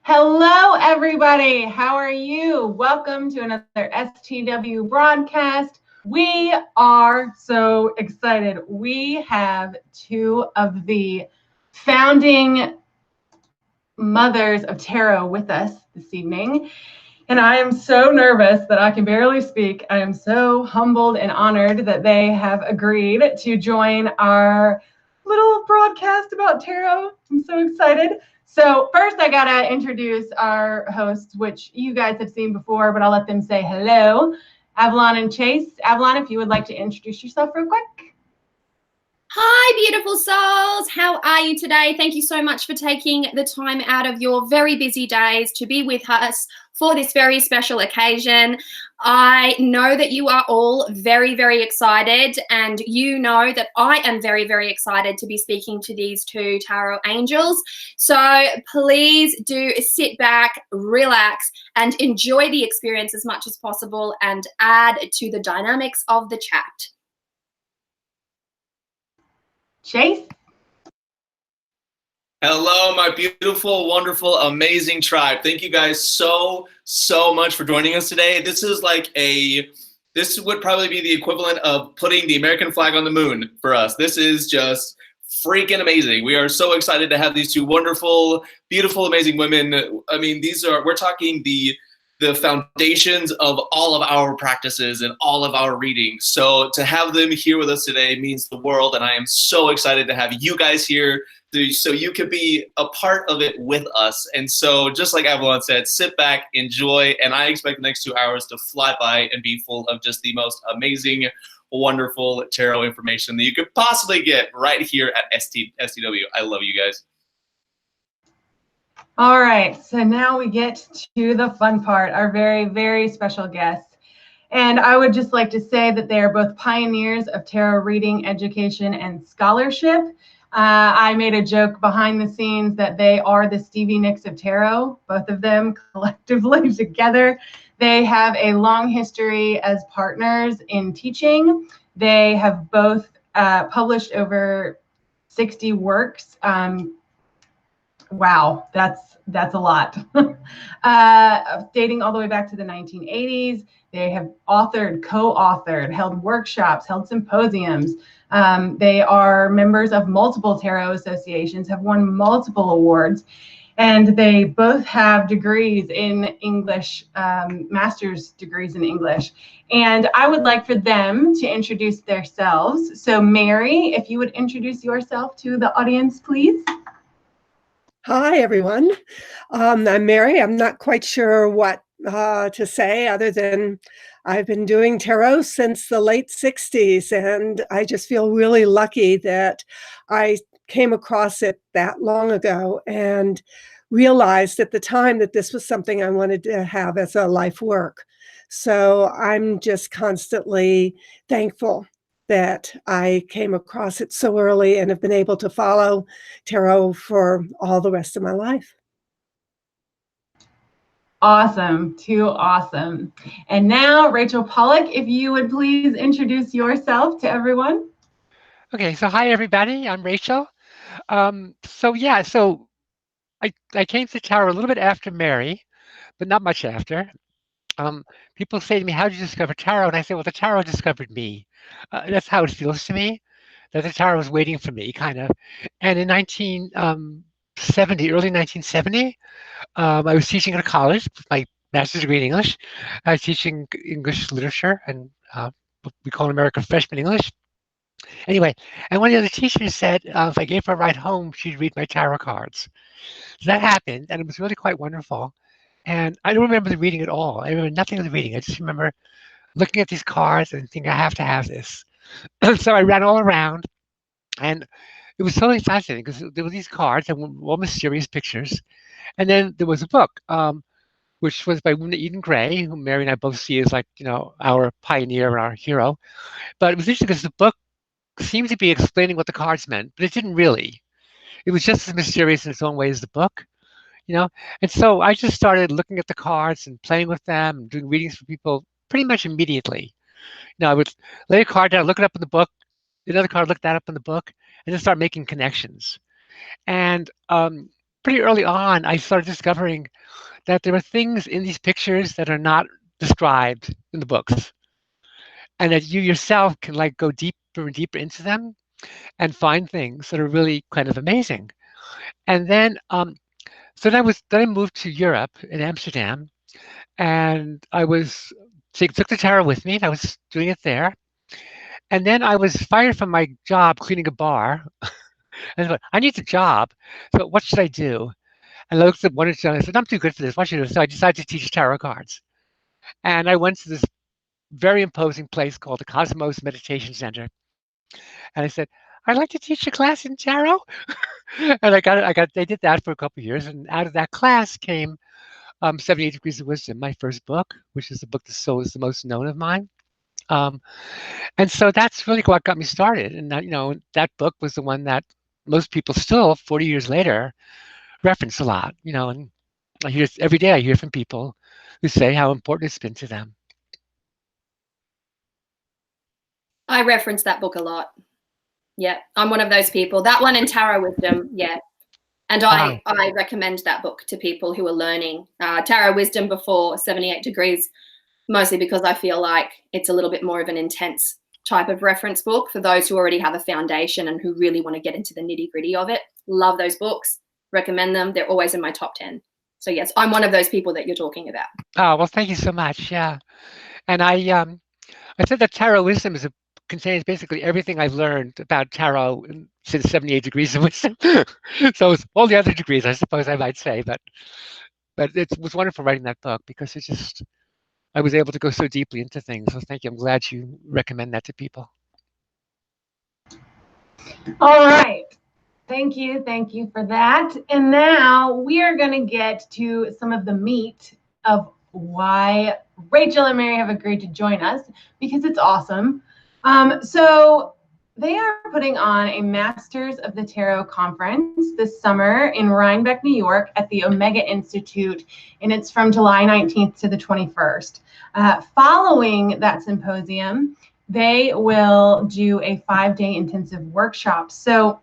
Hello, everybody. How are you? Welcome to another STW broadcast. We are so excited. We have two of the founding mothers of tarot with us this evening. And I am so nervous that I can barely speak. I am so humbled and honored that they have agreed to join our little broadcast about tarot. I'm so excited. So first I gotta introduce our hosts, which you guys have seen before, but I'll let them say hello. Avalon and Chase. Avalon, if you would like to introduce yourself real quick. Hi, beautiful souls. How are you today? Thank you so much for taking the time out of your very busy days to be with us for this very special occasion. I know that you are all very, very excited, and you know that I am very, very excited to be speaking to these two tarot angels. So please do sit back, relax, and enjoy the experience as much as possible and add to the dynamics of the chat. Chase. Hello, my beautiful, wonderful, amazing tribe. Thank you guys so much for joining us today. This would probably be the equivalent of putting the American flag on the moon for us. This is just freaking amazing. We are so excited to have these two wonderful, beautiful, amazing women. I mean, we're talking the foundations of all of our practices and all of our readings. So to have them here with us today means the world, and I am so excited to have you guys here so you could be a part of it with us. And so just like Avalon said, sit back, enjoy, and I expect the next 2 hours to fly by and be full of just the most amazing, wonderful tarot information that you could possibly get right here at STW. I love you guys. All right, so now we get to the fun part, our very, very special guests. And I would just like to say that they are both pioneers of tarot reading, education, and scholarship. I made a joke behind the scenes that they are the Stevie Nicks of tarot, both of them collectively together. They have a long history as partners in teaching. They have both published over 60 works. Wow, that's a lot. Dating all the way back to the 1980s. They have authored, co-authored, held workshops, held symposiums. They are members of multiple tarot associations, have won multiple awards, and they both have degrees in English, master's degrees in English. And I would like for them to introduce themselves. So Mary, if you would introduce yourself to the audience, please. Hi, everyone. I'm Mary. I'm not quite sure what to say other than I've been doing tarot since the late 60s, and I just feel really lucky that I came across it that long ago and realized at the time that this was something I wanted to have as a life work. So I'm just constantly thankful that I came across it so early and have been able to follow tarot for all the rest of my life. Awesome, too awesome. And now, Rachel Pollock, if you would please introduce yourself to everyone. Okay, so hi everybody, I'm Rachel. So I came to tarot a little bit after Mary, but not much after. People say to me, how did you discover tarot? And I say, well, the tarot discovered me. That's how it feels to me, that the tarot was waiting for me, kind of. And in 1970, early 1970, I was teaching at a college with my master's degree in English. I was teaching English literature and what we call in America freshman English. Anyway, and one of the other teachers said if I gave her a ride home, she'd read my tarot cards. So that happened, and it was really quite wonderful. And I don't remember the reading at all. I remember nothing of the reading. I just remember looking at these cards and thinking, I have to have this. So I ran all around, and it was totally fascinating because there were these cards and all mysterious pictures. And then there was a book, which was by Una Eden Gray, who Mary and I both see as like, our pioneer and our hero. But it was interesting because the book seemed to be explaining what the cards meant, but it didn't really. It was just as mysterious in its own way as the book. And so I just started looking at the cards and playing with them and doing readings for people pretty much immediately. I would lay a card down, look it up in the book, another card, look that up in the book, and then start making connections. And pretty early on, I started discovering that there are things in these pictures that are not described in the books, and that you yourself can like go deeper and deeper into them and find things that are really kind of amazing. And then, then I moved to Europe in Amsterdam, and took the tarot with me, and I was doing it there. And then I was fired from my job cleaning a bar. And I thought, I need a job. So what should I do? And I looked at one and I said, I'm too good for this. What should I do? So I decided to teach tarot cards. And I went to this very imposing place called the Cosmos Meditation Center. And I said, I'd like to teach a class in tarot. And they did that for a couple of years. And out of that class came 78 Degrees of Wisdom, my first book, which is the book that is the most known of mine. And so that's really what got me started. And that book was the one that most people still, 40 years later, reference a lot. And every day I hear from people who say how important it's been to them. I reference that book a lot. Yeah, I'm one of those people. That one and Tarot Wisdom, yeah. And I recommend that book to people who are learning Tarot Wisdom before 78 Degrees, mostly because I feel like it's a little bit more of an intense type of reference book for those who already have a foundation and who really want to get into the nitty-gritty of it. Love those books. Recommend them. They're always in my top 10. So yes, I'm one of those people that you're talking about. Oh, well, thank you so much. Yeah. And I said that Tarot Wisdom contains basically everything I've learned about tarot since 78 Degrees of Wisdom. So it's all the other degrees, I suppose I might say, but it was wonderful writing that book because I was able to go so deeply into things. So thank you. I'm glad you recommend that to people. All right. Thank you for that. And now we are going to get to some of the meat of why Rachel and Mary have agreed to join us, because it's awesome. So they are putting on a Masters of the Tarot conference this summer in Rhinebeck, New York at the Omega Institute, and it's from July 19th to the 21st. Following that symposium, they will do a 5-day intensive workshop. So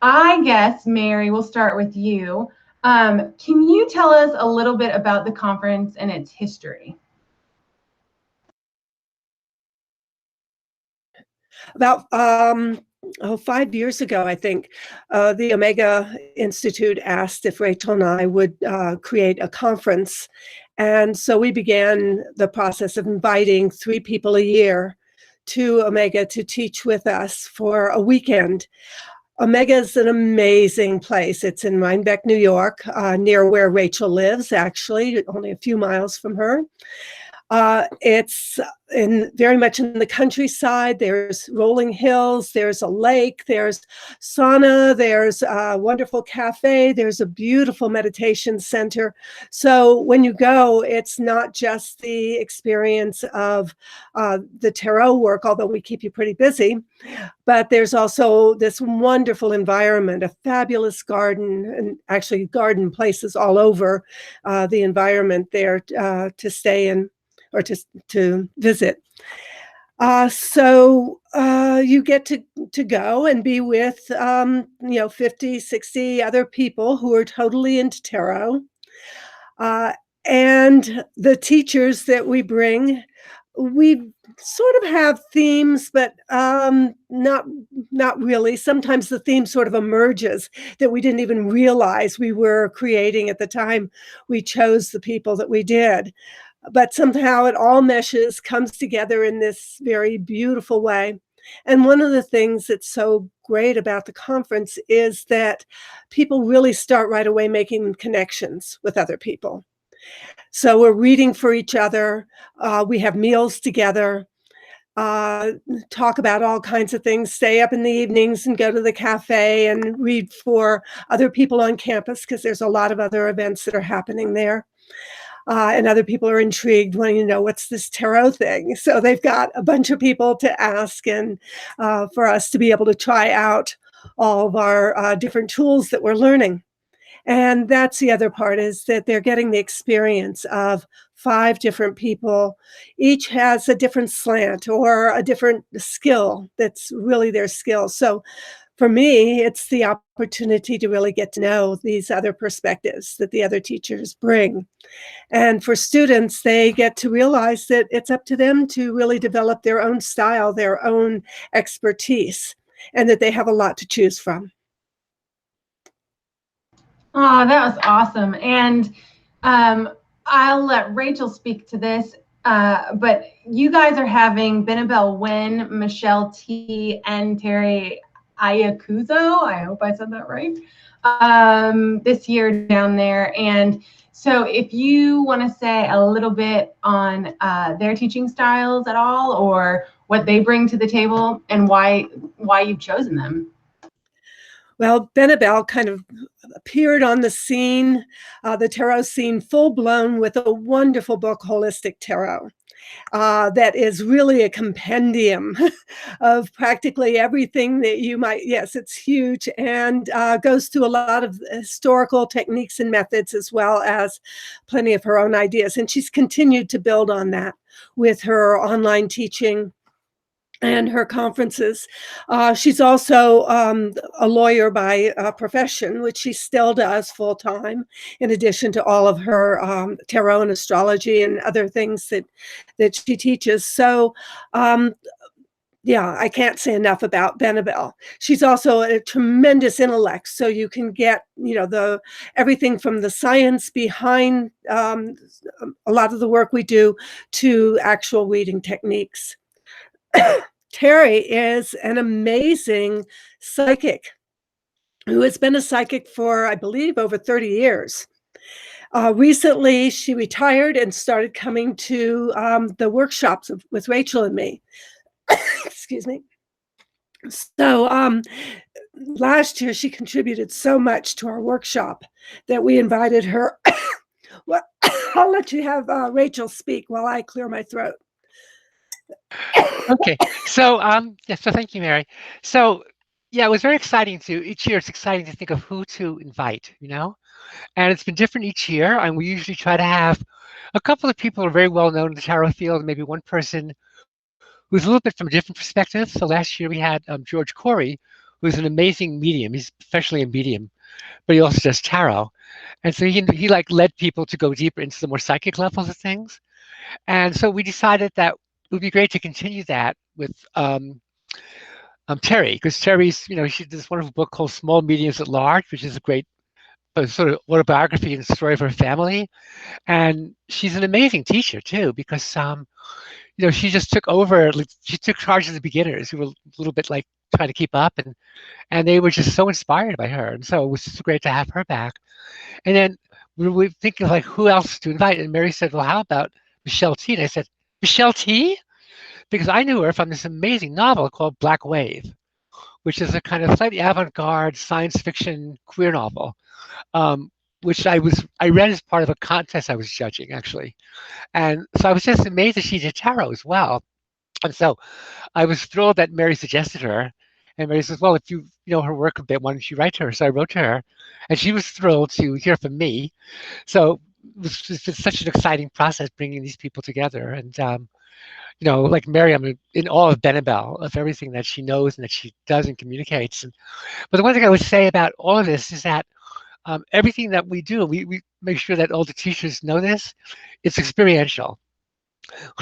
I guess, Mary, we'll start with you. Can you tell us a little bit about the conference and its history? About 5 years ago, I think, the Omega Institute asked if Rachel and I would create a conference. And so we began the process of inviting 3 people a year to Omega to teach with us for a weekend. Omega is an amazing place. It's in Rhinebeck, New York, near where Rachel lives, actually, only a few miles from her. It's very much in the countryside. There's rolling hills, there's a lake, there's sauna, there's a wonderful cafe, there's a beautiful meditation center. So when you go, it's not just the experience of the tarot work, although we keep you pretty busy, but there's also this wonderful environment, a fabulous garden, and actually garden places all over the environment there to stay in or to visit. So you get to go and be with 50, 60 other people who are totally into tarot. And the teachers that we bring, we sort of have themes, but not really. Sometimes the theme sort of emerges that we didn't even realize we were creating at the time we chose the people that we did. But somehow it all meshes, comes together in this very beautiful way. And one of the things that's so great about the conference is that people really start right away making connections with other people. So we're reading for each other. We have meals together, talk about all kinds of things, stay up in the evenings and go to the cafe and read for other people on campus because there's a lot of other events that are happening there. And other people are intrigued, wanting to know what's this tarot thing. So they've got a bunch of people to ask and for us to be able to try out all of our different tools that we're learning. And that's the other part, is that they're getting the experience of 5 different people. Each has a different slant or a different skill that's really their skill. So For me, it's the opportunity to really get to know these other perspectives that the other teachers bring. And for students, they get to realize that it's up to them to really develop their own style, their own expertise, and that they have a lot to choose from. Oh, that was awesome. And I'll let Rachel speak to this, but you guys are having Benebell Wen, Michelle T, and Terry Iacuzzo, I hope I said that right, this year down there. And so if you want to say a little bit on their teaching styles at all, or what they bring to the table and why you've chosen them. Well, Benebell kind of appeared on the scene, the tarot scene, full-blown with a wonderful book, Holistic Tarot, that is really a compendium of practically everything that you might, yes, it's huge, and goes through a lot of historical techniques and methods, as well as plenty of her own ideas. And she's continued to build on that with her online teaching and her conferences. She's also a lawyer by profession, which she still does full time, in addition to all of her tarot and astrology and other things that she teaches. So yeah, I can't say enough about Benebell. She's also a tremendous intellect, so you can get, everything from the science behind a lot of the work we do to actual reading techniques. Terry is an amazing psychic who has been a psychic for, I believe, over 30 years. Recently, she retired and started coming to the workshops with Rachel and me. Excuse me. So last year, she contributed so much to our workshop that we invited her. Well, I'll let you have Rachel speak while I clear my throat. Okay, so yeah, so thank you, Mary. So yeah, it was very exciting each year it's exciting to think of who to invite, and it's been different each year. And we usually try to have a couple of people who are very well known in the tarot field, and maybe one person who's a little bit from a different perspective. So last year we had George Corey, who's an amazing medium. He's professionally a medium, but he also does tarot. And so he like led people to go deeper into the more psychic levels of things. And so we decided that it would be great to continue that with Terry, because Terry's, she did this wonderful book called Small Mediums at Large, which is a great sort of autobiography and story of her family. And she's an amazing teacher too, because she just took over. She took charge of the beginners who were a little bit like trying to keep up, and they were just so inspired by her. And so it was just great to have her back. And then we were thinking of like who else to invite, and Mary said, "Well, how about Michelle T?" And I said, "Michelle T?" Because I knew her from this amazing novel called Black Wave, which is a kind of slightly avant-garde science fiction queer novel, which I read as part of a contest I was judging, actually. And so I was just amazed that she did tarot as well. And so I was thrilled that Mary suggested her. And Mary says, well, if you know her work a bit, why don't you write to her? So I wrote to her, and she was thrilled to hear from me. So it's been such an exciting process bringing these people together. And like Mary, I'm in awe of Benebell, of everything that she knows and that she does and communicates. But the one thing I would say about all of this is that everything that we do, we make sure that all the teachers know this, it's experiential.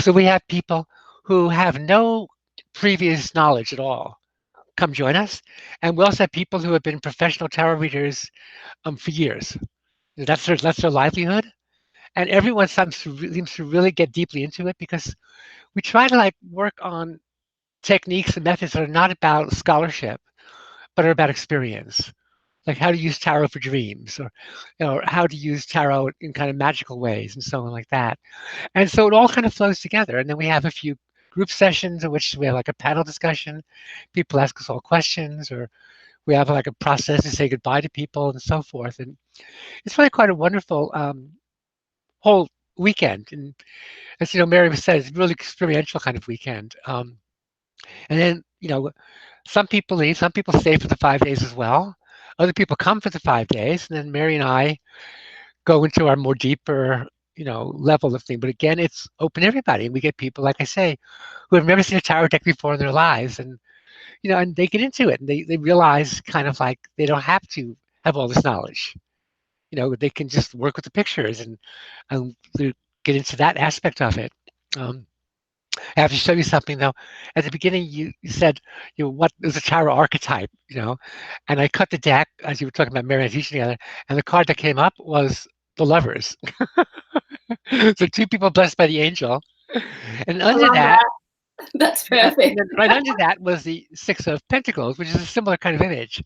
So we have people who have no previous knowledge at all come join us. And we also have people who have been professional tarot readers for years. That's their livelihood. And everyone seems to really get deeply into it, because we try to work on techniques and methods that are not about scholarship, but are about experience. Like how to use tarot for dreams, or how to use tarot in kind of magical ways, and so on like that. And so it all kind of flows together. And then we have a few group sessions in which we have like a panel discussion. People ask us all questions, or we have like a process to say goodbye to people and so forth. And it's really quite a wonderful whole weekend. And as Mary said, it's a really experiential kind of weekend. And then, some people leave, some people stay for the 5 days as well. Other people come for the 5 days, and then Mary and I go into our more deeper, level of thing. But again, it's open to everybody. And we get people, like I say, who have never seen a tarot deck before in their lives. And and they get into it and they realize kind of like they don't have to have all this knowledge. They can just work with the pictures and get into that aspect of it. I have to show you something though. At the beginning, you said, what is a tarot archetype, and I cut the deck as you were talking about Mary and teaching together, and the card that came up was the Lovers. So two people blessed by the angel, and under that, that's perfect. right under that was the Six of Pentacles, which is a similar kind of image,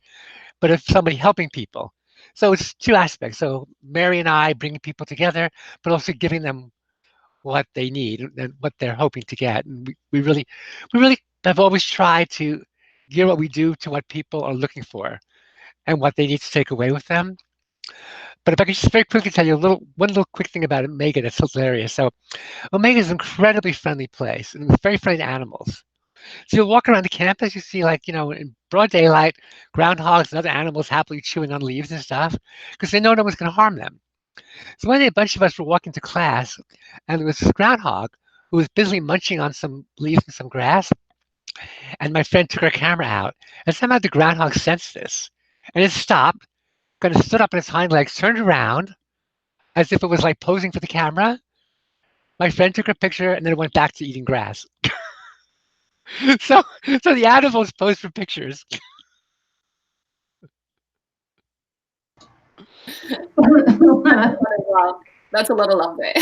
but of somebody helping people. So it's two aspects. So Mary and I bringing people together, but also giving them what they need and what they're hoping to get. And we really have always tried to gear what we do to what people are looking for and what they need to take away with them. But if I could just very quickly tell you one little quick thing about Omega that's hilarious. So Omega is an incredibly friendly place and very friendly to animals. So you'll walk around the campus, you see in broad daylight, groundhogs and other animals happily chewing on leaves and stuff because they know no one's going to harm them. So one day a bunch of us were walking to class and there was this groundhog who was busily munching on some leaves and some grass. And my friend took her camera out and somehow the groundhog sensed this and it stopped, kind of stood up on its hind legs, turned around as if it was like posing for the camera. My friend took a picture and then it went back to eating grass. So the animals pose for pictures. That's a lot of love there.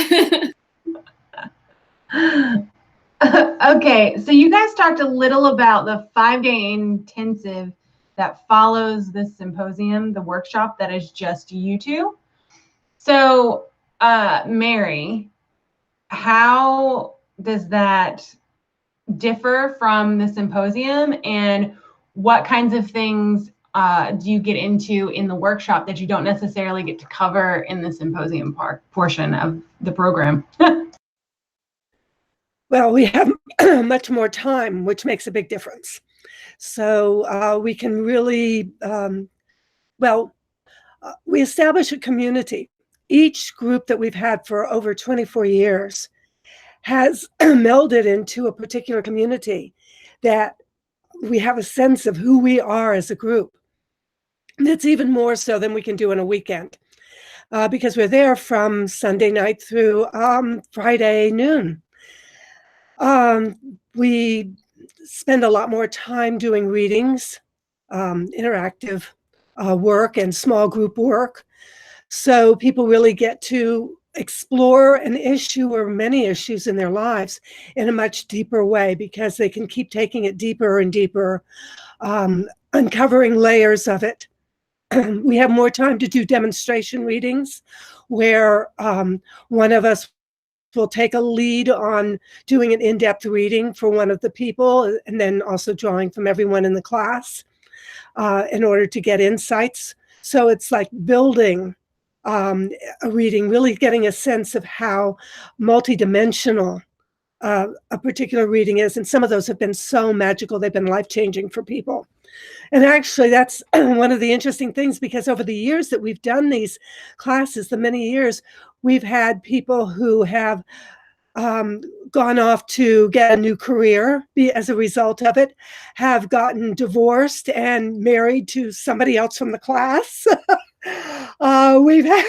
Okay, so you guys talked a little about the 5-day intensive that follows this symposium, the workshop that is just you two. So, Mary, how does that differ from the symposium, and what kinds of things do you get into in the workshop that you don't necessarily get to cover in the symposium portion of the program? Well, we have much more time, which makes a big difference. So we can really, we establish a community. Each group that we've had for over 24 years has melded into a particular community that we have a sense of who we are as a group. And it's even more so than we can do in a weekend because we're there from Sunday night through Friday noon. We spend a lot more time doing readings, interactive work and small group work. So people really get to explore an issue or many issues in their lives in a much deeper way because they can keep taking it deeper and deeper, uncovering layers of it. We have more time to do demonstration readings where one of us will take a lead on doing an in-depth reading for one of the people and then also drawing from everyone in the class in order to get insights. So it's like building a reading, really getting a sense of how multidimensional a particular reading is. And some of those have been so magical, they've been life-changing for people. And actually, that's one of the interesting things, because over the years that we've done these classes, the many years, we've had people who have gone off to get a new career as a result of it, have gotten divorced and married to somebody else from the class. We've had,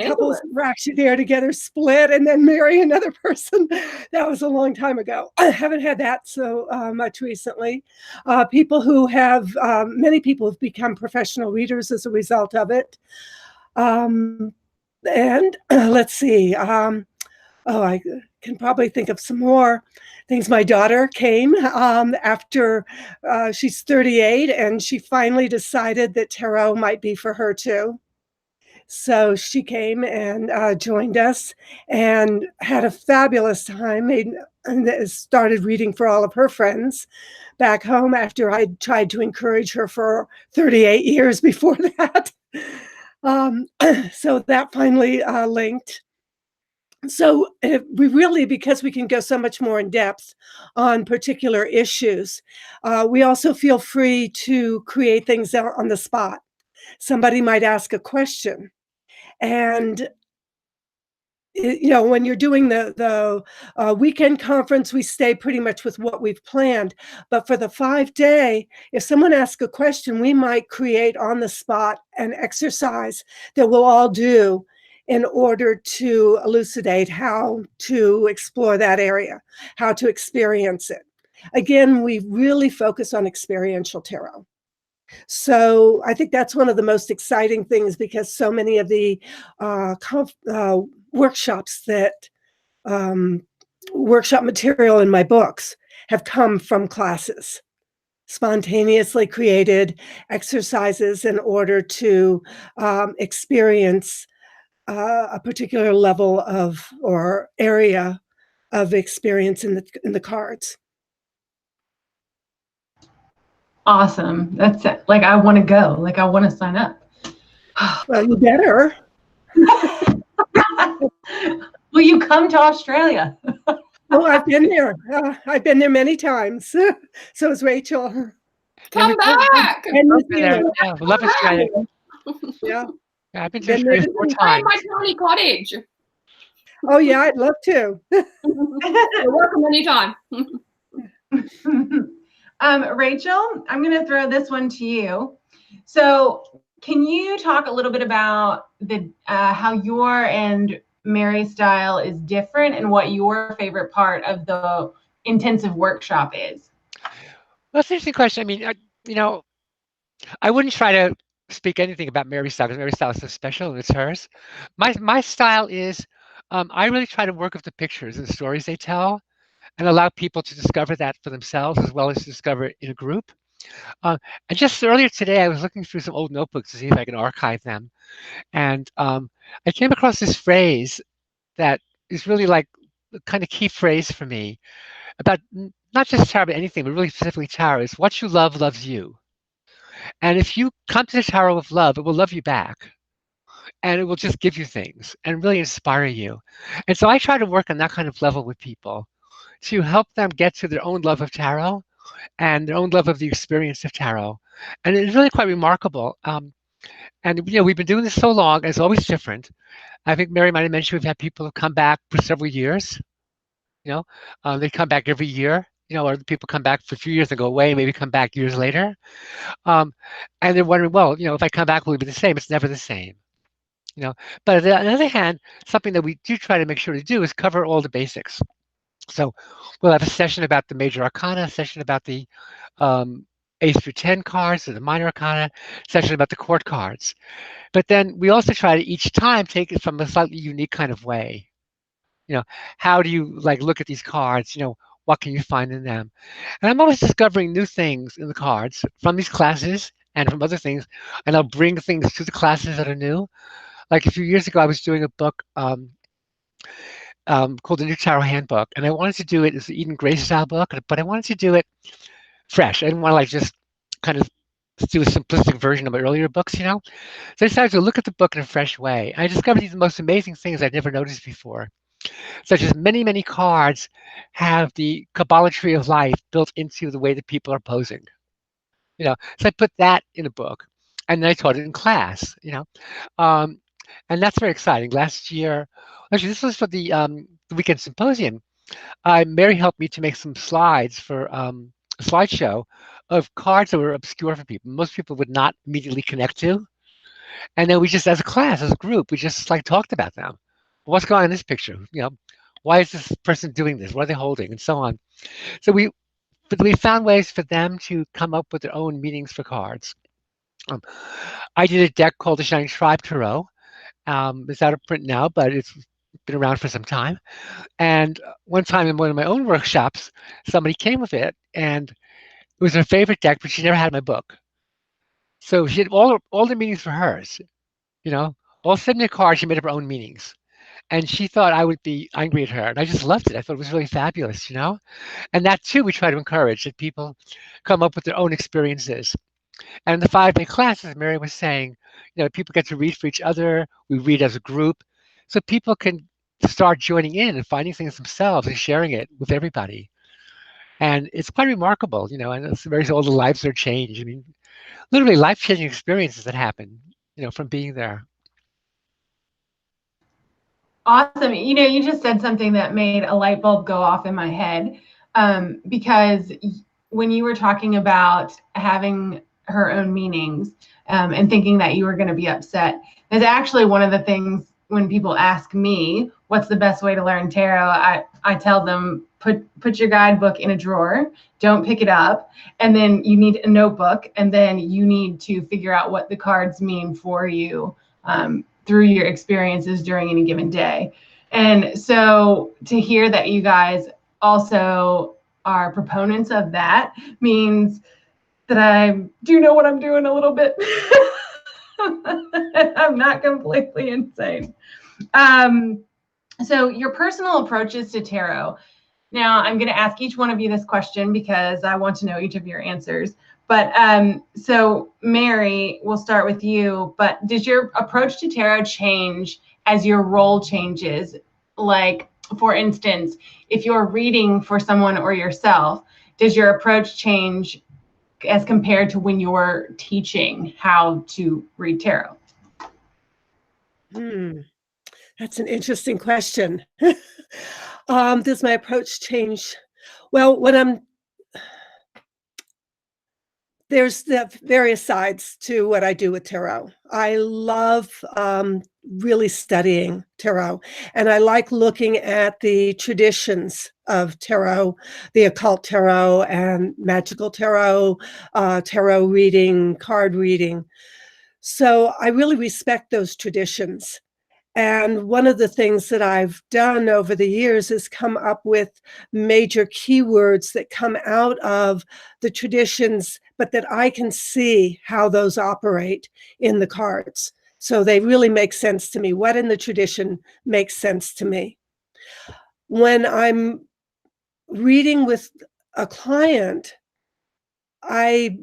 couples were actually there together, split, and then marry another person. That was a long time ago. I haven't had that so much recently. Many people have become professional readers as a result of it. Let's see. I can probably think of some more things. My daughter came after she's 38, and she finally decided that tarot might be for her too. So she came and joined us and had a fabulous time, and started reading for all of her friends back home after I tried to encourage her for 38 years before that. So that finally linked. So we really, because we can go so much more in depth on particular issues, we also feel free to create things on the spot. Somebody might ask a question, and when you're doing the weekend conference, we stay pretty much with what we've planned. But for the 5-day, if someone asks a question, we might create on the spot an exercise that we'll all do in order to elucidate how to explore that area, how to experience it. Again, we really focus on experiential tarot. So I think that's one of the most exciting things, because so many of the workshops that workshop material in my books have come from classes, spontaneously created exercises in order to experience a particular level of or area of experience in the cards. Awesome. That's it. Like, I want to go. Like, I want to sign up. Well, you better. Will you come to Australia? Oh, I've been there. I've been there many times. So is Rachel. Come back. And New Zealand. Yeah, love Australia. Yeah. Yeah, I've been to Australia 4 Stay in times. my tiny cottage. Oh yeah, I'd love to. You're welcome anytime. Rachel, I'm going to throw this one to you. So can you talk a little bit about the how your and Mary's style is different, and what your favorite part of the intensive workshop is? Well, that's an interesting question. I mean, I wouldn't try to speak anything about Mary's style, because Mary's style is so special and it's hers. My style is, I really try to work with the pictures and the stories they tell, and allow people to discover that for themselves as well as to discover it in a group. And just earlier today, I was looking through some old notebooks to see if I can archive them, and I came across this phrase that is really like the kind of key phrase for me about not just tarot, but anything, but really specifically tarot, is what you love loves you. And if you come to the tarot with love, it will love you back. And it will just give you things and really inspire you. And so I try to work on that kind of level with people to help them get to their own love of tarot and their own love of the experience of tarot. And it's really quite remarkable. And we've been doing this so long, and it's always different. I think Mary might have mentioned we've had people who come back for several years. They come back every year. Or the people come back for a few years and go away, and maybe come back years later. And they're wondering, well, if I come back, will it be the same? It's never the same. But on the other hand, something that we do try to make sure to do is cover all the basics. So we'll have a session about the major arcana, a session about the Ace through 10 cards, or the minor arcana, session about the court cards. But then we also try to each time take it from a slightly unique kind of way. How do you look at these cards? What can you find in them? And I'm always discovering new things in the cards from these classes and from other things, and I'll bring things to the classes that are new. Like a few years ago, I was doing a book called the New Tarot Handbook, and I wanted to do it as the Eden Gray style book, but I wanted to do it fresh. I didn't want to just kind of do a simplistic version of my earlier books, So I decided to look at the book in a fresh way. I discovered these most amazing things I'd never noticed before, such as many, many cards have the Kabbalah tree of life built into the way that people are posing. So I put that in a book, and then I taught it in class. And that's very exciting. Last year, actually, this was for the weekend symposium. Mary helped me to make some slides for a slideshow of cards that were obscure for people. Most people would not immediately connect to. And then we just, as a class, as a group, we just talked about them. What's going on in this picture? Why is this person doing this? What are they holding? And so on. So we found ways for them to come up with their own meanings for cards. I did a deck called the Shining Tribe Tarot. It's out of print now, but it's been around for some time. And one time in one of my own workshops, somebody came with it, and it was her favorite deck, but she never had my book. So she had all the meanings for hers. All 70 cards, she made up her own meanings. And she thought I would be angry at her. And I just loved it. I thought it was really fabulous, And that, too, we try to encourage, that people come up with their own experiences. And in the 5-day classes, Mary was saying, people get to read for each other. We read as a group. So people can start joining in and finding things themselves and sharing it with everybody. And it's quite remarkable, and it's all the lives are changed. I mean, literally life-changing experiences that happen, from being there. Awesome. You know, you just said something that made a light bulb go off in my head, because when you were talking about having her own meanings, and thinking that you were going to be upset, is actually one of the things when people ask me, what's the best way to learn tarot? I tell them, put your guidebook in a drawer, don't pick it up. And then you need a notebook, and then you need to figure out what the cards mean for you, through your experiences during any given day. And so to hear that you guys also are proponents of that means that I do know what I'm doing a little bit. I'm not completely insane. So your personal approaches to tarot. Now I'm going to ask each one of you this question because I want to know each of your answers. But so Mary, we'll start with you. But does your approach to tarot change as your role changes? Like, for instance, if you're reading for someone or yourself, does your approach change as compared to when you're teaching how to read tarot? That's an interesting question. Does my approach change? Well, there's the various sides to what I do with tarot. I love really studying tarot, and I like looking at the traditions of tarot, the occult tarot and magical tarot, tarot reading, card reading. So I really respect those traditions. And one of the things that I've done over the years is come up with major keywords that come out of the traditions, but that I can see how those operate in the cards. So they really make sense to me. What in the tradition makes sense to me? When I'm reading with a client, I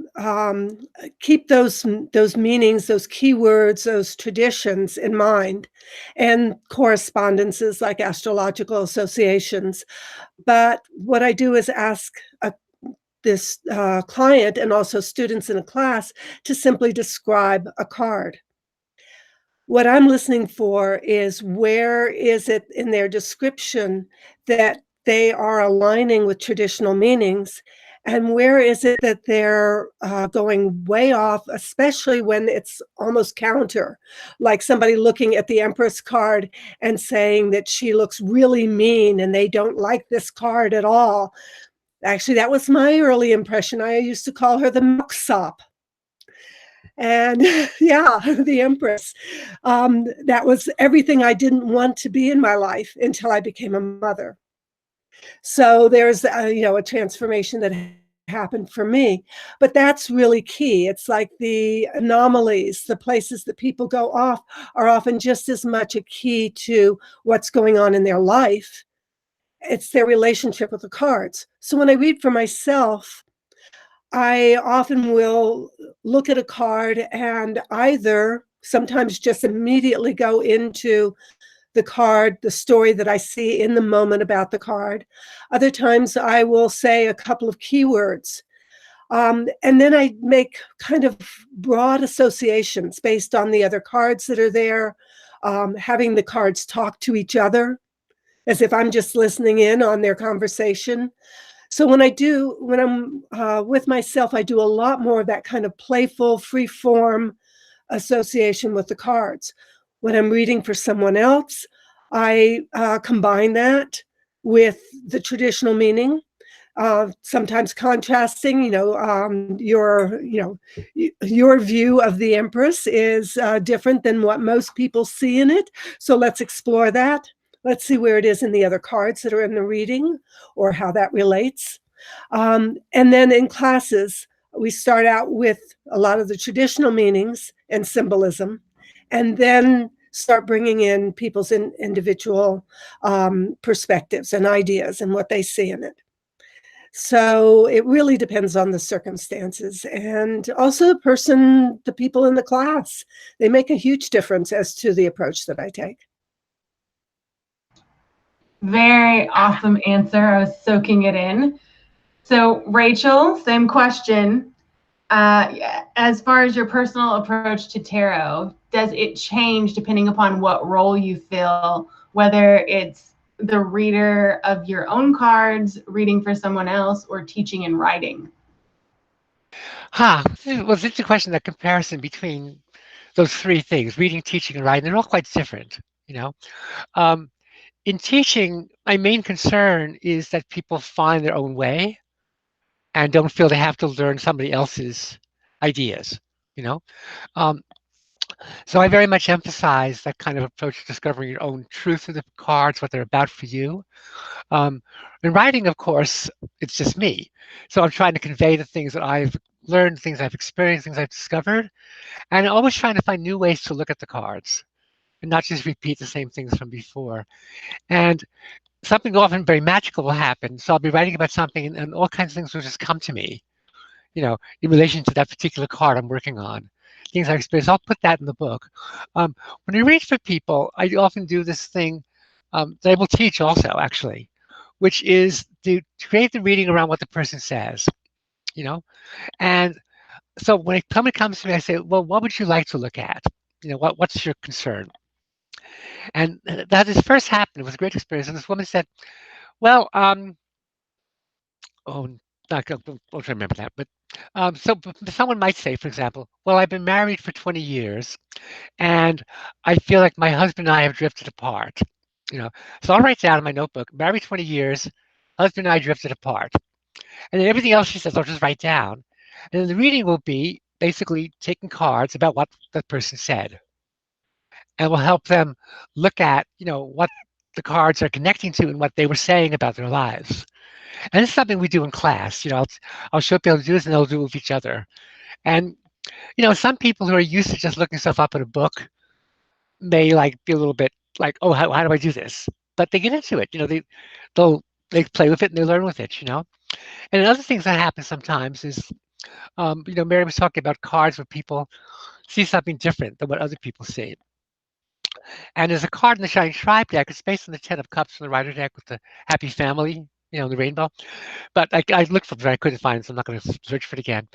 keep those meanings, those keywords, those traditions in mind, and correspondences like astrological associations. But what I do is ask this client and also students in a class to simply describe a card. What I'm listening for is, where is it in their description that they are aligning with traditional meanings, and where is it that they're going way off, especially when it's almost counter, like somebody looking at the Empress card and saying that she looks really mean and they don't like this card at all. Actually, that was my early impression. I used to call her the milksop. And yeah, the Empress. That was everything I didn't want to be in my life until I became a mother. So there's a transformation that happened for me. But that's really key. It's like the anomalies, the places that people go off are often just as much a key to what's going on in their life. It's their relationship with the cards. So when I read for myself, I often will look at a card and either sometimes just immediately go into the card, the story that I see in the moment about the card. Other times I will say a couple of keywords. And then I make kind of broad associations based on the other cards that are there, having the cards talk to each other as if I'm just listening in on their conversation. So when I'm with myself, I do a lot more of that kind of playful, free-form association with the cards. When I'm reading for someone else, I combine that with the traditional meaning, sometimes contrasting. Your view of the Empress is different than what most people see in it. So let's explore that. Let's see where it is in the other cards that are in the reading or how that relates. And then in classes, we start out with a lot of the traditional meanings and symbolism, and then start bringing in people's individual perspectives and ideas and what they see in it. So it really depends on the circumstances, and also the people in the class. They make a huge difference as to the approach that I take. Very awesome answer. I was soaking it in. So Rachel, same question. As far as your personal approach to tarot, does it change depending upon what role you fill whether it's the reader of your own cards, reading for someone else, or teaching and writing? Well, it's a question, that comparison between those three things, reading, teaching, and writing, they're all quite different, you know. Um, in teaching, my main concern is that people find their own way and don't feel they have to learn somebody else's ideas, you know. Um, so I very much emphasize that kind of approach to discovering your own truth of the cards, what they're about for you. In writing, of course, it's just me. So I'm trying to convey the things that I've learned, things I've experienced, things I've discovered, and always trying to find new ways to look at the cards and not just repeat the same things from before. And something often very magical will happen. So I'll be writing about something, and all kinds of things will just come to me, you know, in relation to that particular card I'm working on. Things I've experienced, I'll put that in the book. When I read for people, I often do this thing that I will teach also, actually, which is to create the reading around what the person says, you know. And so when somebody comes to me, I say, well, what would you like to look at? You know, what's your concern? And that has first happened. It was a great experience. And this woman said, well, oh, not, I don't remember that. But so someone might say, for example, well, I've been married for 20 years and I feel like my husband and I have drifted apart. You know, so I'll write down in my notebook, married 20 years, husband and I drifted apart. And then everything else she says, I'll just write down. And then the reading will be basically taking cards about what that person said. And will help them look at, you know, what the cards are connecting to and what they were saying about their lives. And it's something we do in class. You know, I'll show people how to do this and they'll do it with each other. And, you know, some people who are used to just looking stuff up in a book may like be a little bit like, oh, how do I do this? But they get into it. You know, they play with it and they learn with it, you know. And other things that happen sometimes is, you know, Mary was talking about cards where people see something different than what other people see. And there's a card in the Shining Tribe deck. It's based on the Ten of Cups from the Rider deck with the happy family, you know, the rainbow. But I looked for it, I couldn't find it, so I'm not going to search for it again.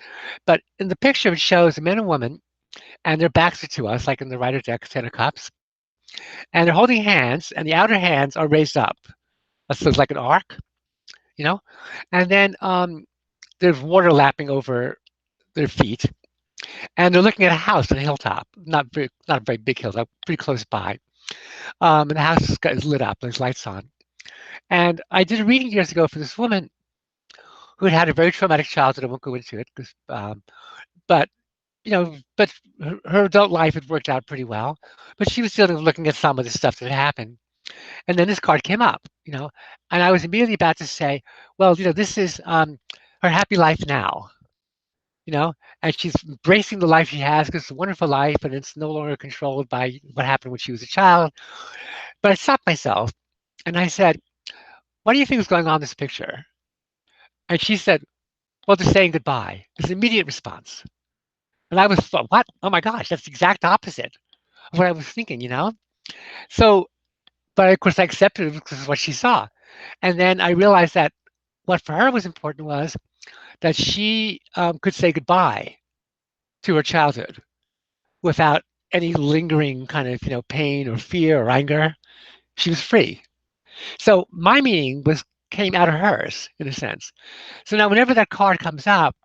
But in the picture, it shows a man and woman, and their backs are to us, like in the Rider deck, Ten of Cups. And they're holding hands, and the outer hands are raised up. So it's like an arc, you know? And then there's water lapping over their feet. And they're looking at a house on a hilltop, not a very big hilltop, pretty close by. And the house is lit up, there's lights on. And I did a reading years ago for this woman who had a very traumatic childhood. I won't go into it, but you know, but her adult life had worked out pretty well. But she was still looking at some of the stuff that had happened. And then this card came up, you know, and I was immediately about to say, well, you know, this is her happy life now, you know, and she's embracing the life she has because it's a wonderful life and it's no longer controlled by what happened when she was a child. But I stopped myself and I said, what do you think is going on in this picture? And she said, well, they're saying goodbye. It's an immediate response. And I was, what? Oh my gosh, that's the exact opposite of what I was thinking, you know? So, but of course I accepted it because it's what she saw. And then I realized that what for her was important was that she could say goodbye to her childhood without any lingering kind of, you know, pain or fear or anger. She was free. So my meaning came out of hers in a sense. So now whenever that card comes up,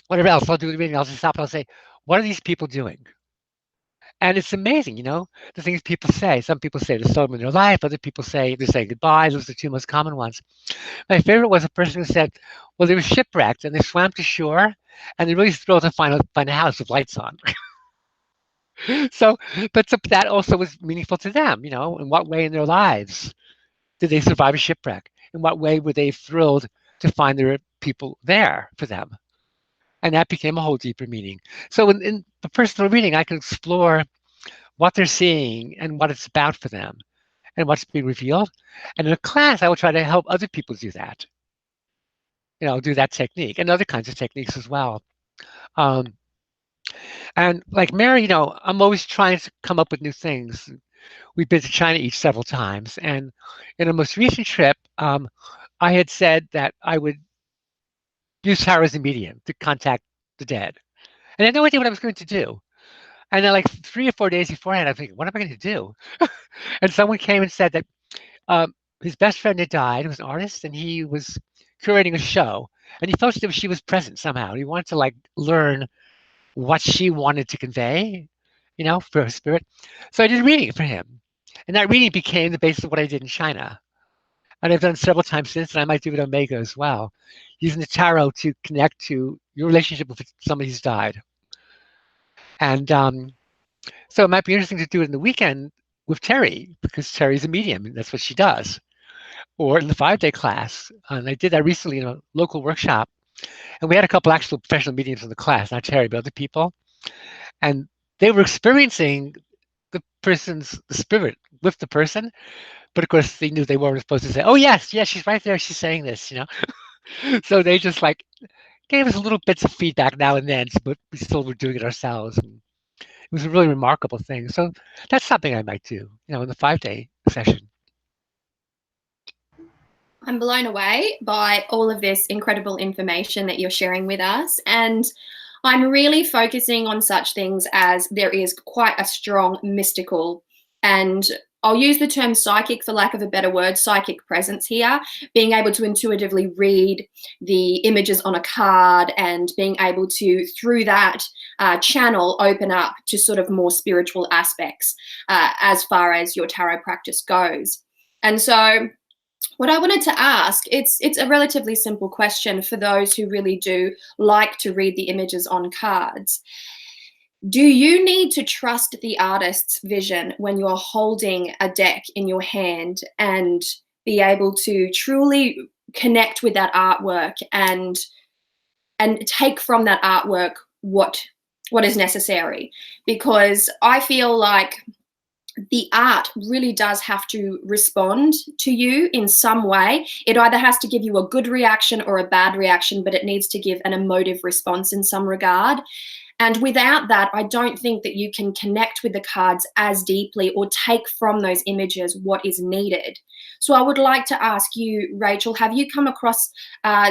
whatever else, I'll do the reading, I'll just stop and I'll say, what are these people doing? And it's amazing, you know, the things people say. Some people say there's someone in their life. Other people say they're saying goodbye. Those are the two most common ones. My favorite was a person who said, well, they were shipwrecked and they swam to shore and they're really thrilled to find a house with lights on. So that also was meaningful to them, you know, in what way in their lives did they survive a shipwreck? In what way were they thrilled to find there were people there for them? And that became a whole deeper meaning. So in the personal reading, I can explore what they're seeing and what it's about for them and what's being revealed. And in a class, I will try to help other people do that. You know, do that technique and other kinds of techniques as well. And like Mary, you know, I'm always trying to come up with new things. We've been to China each several times. And in a most recent trip, I had said that I would use tarot as a medium to contact the dead. And I had no idea what I was going to do. And then like 3 or 4 days beforehand, I was thinking, what am I going to do? And someone came and said that his best friend had died, who was an artist, and he was curating a show. And he felt that she was present somehow. He wanted to like learn what she wanted to convey, for her spirit. So I did a reading for him. And that reading became the basis of what I did in China. And I've done several times since, and I might do it Omega as well, using the tarot to connect to your relationship with somebody who's died. And so it might be interesting to do it in the weekend with Terry, because Terry's a medium, and that's what she does. Or in the 5-day class. And I did that recently in a local workshop. And we had a couple actual professional mediums in the class, not Terry, but other people. And they were experiencing the spirit with the person. But of course, they knew they weren't supposed to say, oh, yes, she's right there. She's saying this, So they just like gave us little bits of feedback now and then, but we still were doing it ourselves. And it was a really remarkable thing. So that's something I might do, in the 5-day session. I'm blown away by all of this incredible information that you're sharing with us. And I'm really focusing on such things as there is quite a strong mystical, and I'll use the term psychic for lack of a better word, psychic presence here, being able to intuitively read the images on a card and being able to, through that channel, open up to sort of more spiritual aspects as far as your tarot practice goes. And so what I wanted to ask, it's a relatively simple question for those who really do like to read the images on cards. Do you need to trust the artist's vision when you're holding a deck in your hand and be able to truly connect with that artwork and take from that artwork what is necessary? Because I feel like the art really does have to respond to you in some way. It either has to give you a good reaction or a bad reaction, but it needs to give an emotive response in some regard. And without that, I don't think that you can connect with the cards as deeply or take from those images what is needed. So I would like to ask you, Rachel, have you come across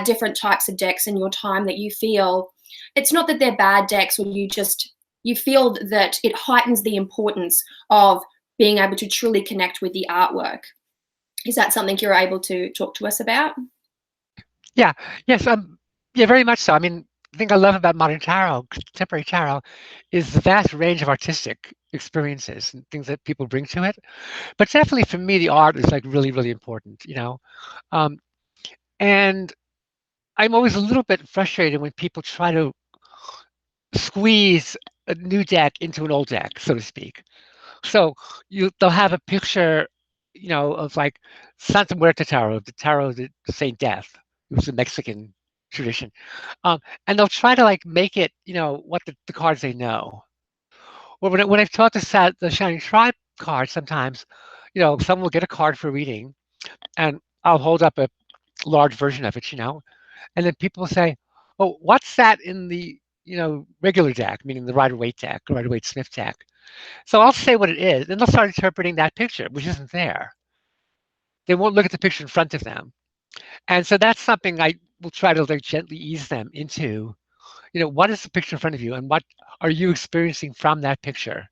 different types of decks in your time that you feel, it's not that they're bad decks, or you feel that it heightens the importance of being able to truly connect with the artwork? Is that something you're able to talk to us about? Yeah, yes, yeah, very much so. I mean, the thing I love about modern tarot, contemporary tarot, is the vast range of artistic experiences and things that people bring to it. But definitely for me, the art is like really, really important, and I'm always a little bit frustrated when people try to squeeze a new deck into an old deck, so to speak. So they'll have a picture, of like Santa Muerte tarot, the tarot of the Saint Death. It was a Mexican tradition, and they'll try to like make it, what the cards they know. Or when I've taught the Shining Tribe card, sometimes, someone will get a card for reading, and I'll hold up a large version of it, and then people will say, "Oh, what's that in the regular deck?" Meaning the Rider-Waite deck, Rider-Waite Smith deck. So I'll say what it is, and they'll start interpreting that picture, which isn't there. They won't look at the picture in front of them. And so that's something I will try to like gently ease them into, what is the picture in front of you and what are you experiencing from that picture?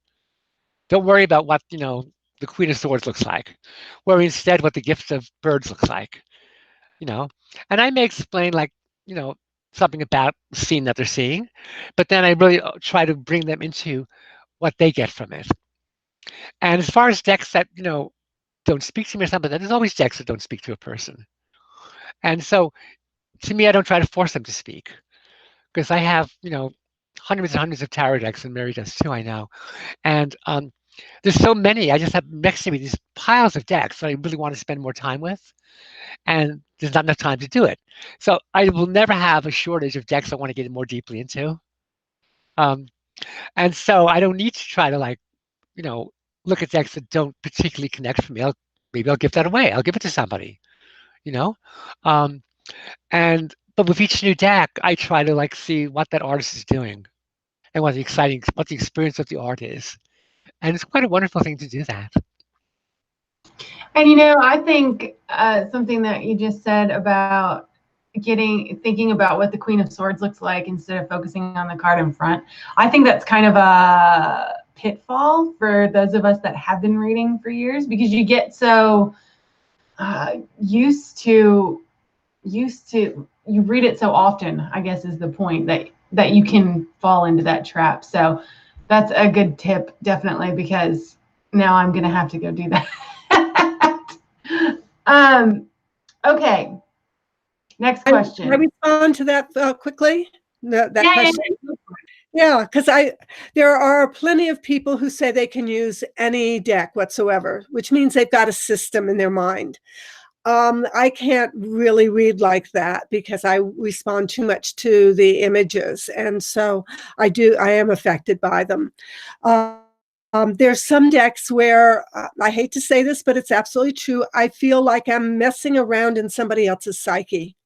Don't worry about what, the Queen of Swords looks like. Worry instead what the Gift of Birds looks like, And I may explain like, something about the scene that they're seeing, but then I really try to bring them into what they get from it. And as far as decks that, don't speak to me or something, there's always decks that don't speak to a person. And so to me, I don't try to force them to speak, because I have, hundreds and hundreds of tarot decks, and Mary does too, I know. And there's so many, I just have next to me these piles of decks that I really want to spend more time with. And there's not enough time to do it. So I will never have a shortage of decks I want to get more deeply into. And so I don't need to try to like, look at decks that don't particularly connect for me. Maybe I'll give that away. I'll give it to somebody, But with each new deck, I try to like see what that artist is doing and what the experience of the art is. And it's quite a wonderful thing to do that. And I think something that you just said about thinking about what the Queen of Swords looks like instead of focusing on the card in front, I think that's kind of a pitfall for those of us that have been reading for years, because you get so you read it so often, I guess is the point, that you can fall into that trap. So that's a good tip, definitely, because now I'm gonna have to go do that. Okay, next question. Can I respond to that quickly? That question. Yeah, because there are plenty of people who say they can use any deck whatsoever, which means they've got a system in their mind. I can't really read like that because I respond too much to the images, and so I am affected by them. There's some decks where I hate to say this, but it's absolutely true. I feel like I'm messing around in somebody else's psyche,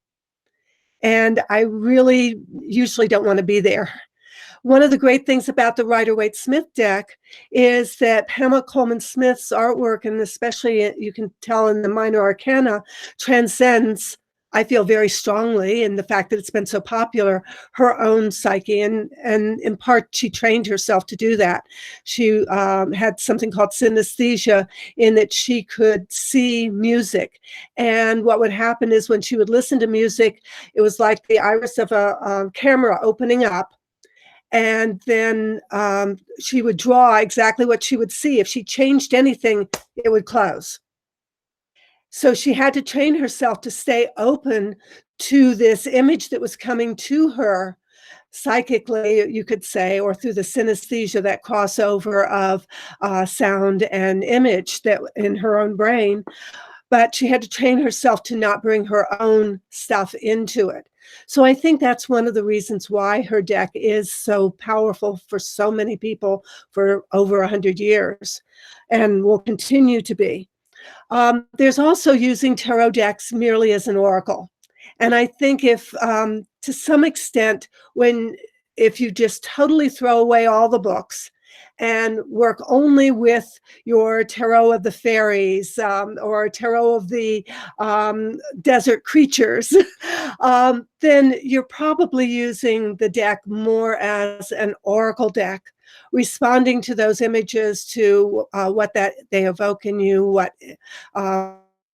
and I really usually don't want to be there. One of the great things about the Rider-Waite-Smith deck is that Pamela Coleman Smith's artwork, and especially you can tell in the minor arcana, transcends, I feel very strongly, in the fact that it's been so popular, her own psyche. And in part, she trained herself to do that. She had something called synesthesia, in that she could see music. And what would happen is when she would listen to music, it was like the iris of a camera opening up. And then she would draw exactly what she would see. If she changed anything, it would close. So she had to train herself to stay open to this image that was coming to her psychically, you could say, or through the synesthesia, that crossover of sound and image that in her own brain. But she had to train herself to not bring her own stuff into it. So I think that's one of the reasons why her deck is so powerful for so many people for over 100 years and will continue to be. There's also using tarot decks merely as an oracle. And I think if, to some extent, if you just totally throw away all the books and work only with your tarot of the fairies or tarot of the desert creatures, then you're probably using the deck more as an oracle deck, responding to those images, to what they evoke in you,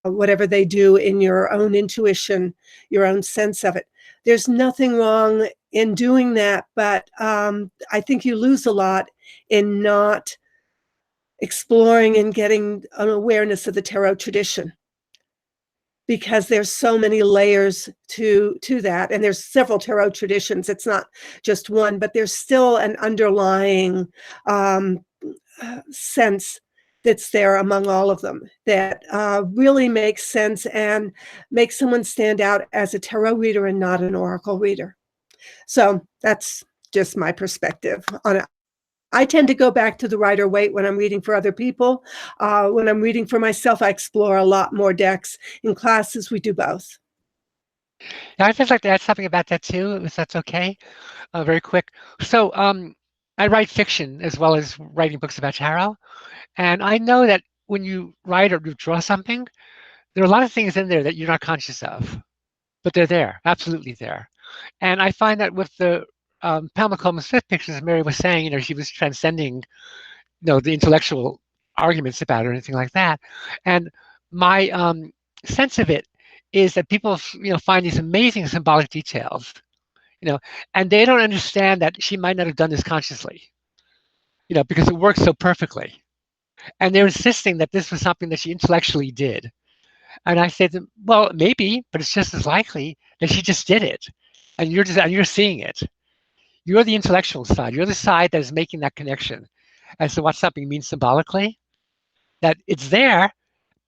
whatever they do in your own intuition, your own sense of it. There's nothing wrong in doing that, but I think you lose a lot in not exploring and getting an awareness of the tarot tradition, because there's so many layers to that, and there's several tarot traditions. It's not just one, but there's still an underlying sense that's there among all of them that really makes sense and makes someone stand out as a tarot reader and not an oracle reader. So that's just my perspective on it. I tend to go back to the Rider-Waite when I'm reading for other people. When I'm reading for myself, I explore a lot more decks. In classes, we do both. Yeah, I'd just like to add something about that too, if that's okay, very quick. So I write fiction as well as writing books about tarot. And I know that when you write or you draw something, there are a lot of things in there that you're not conscious of, but they're there, absolutely there. And I find that with the Pamela Coleman Smith pictures, as Mary was saying, she was transcending, the intellectual arguments about it or anything like that. And my sense of it is that people, find these amazing symbolic details, and they don't understand that she might not have done this consciously, because it works so perfectly. And they're insisting that this was something that she intellectually did. And I say to them, well, maybe, but it's just as likely that she just did it. And you're seeing it. You're the intellectual side. You're the side that is making that connection as to what something means symbolically. That it's there,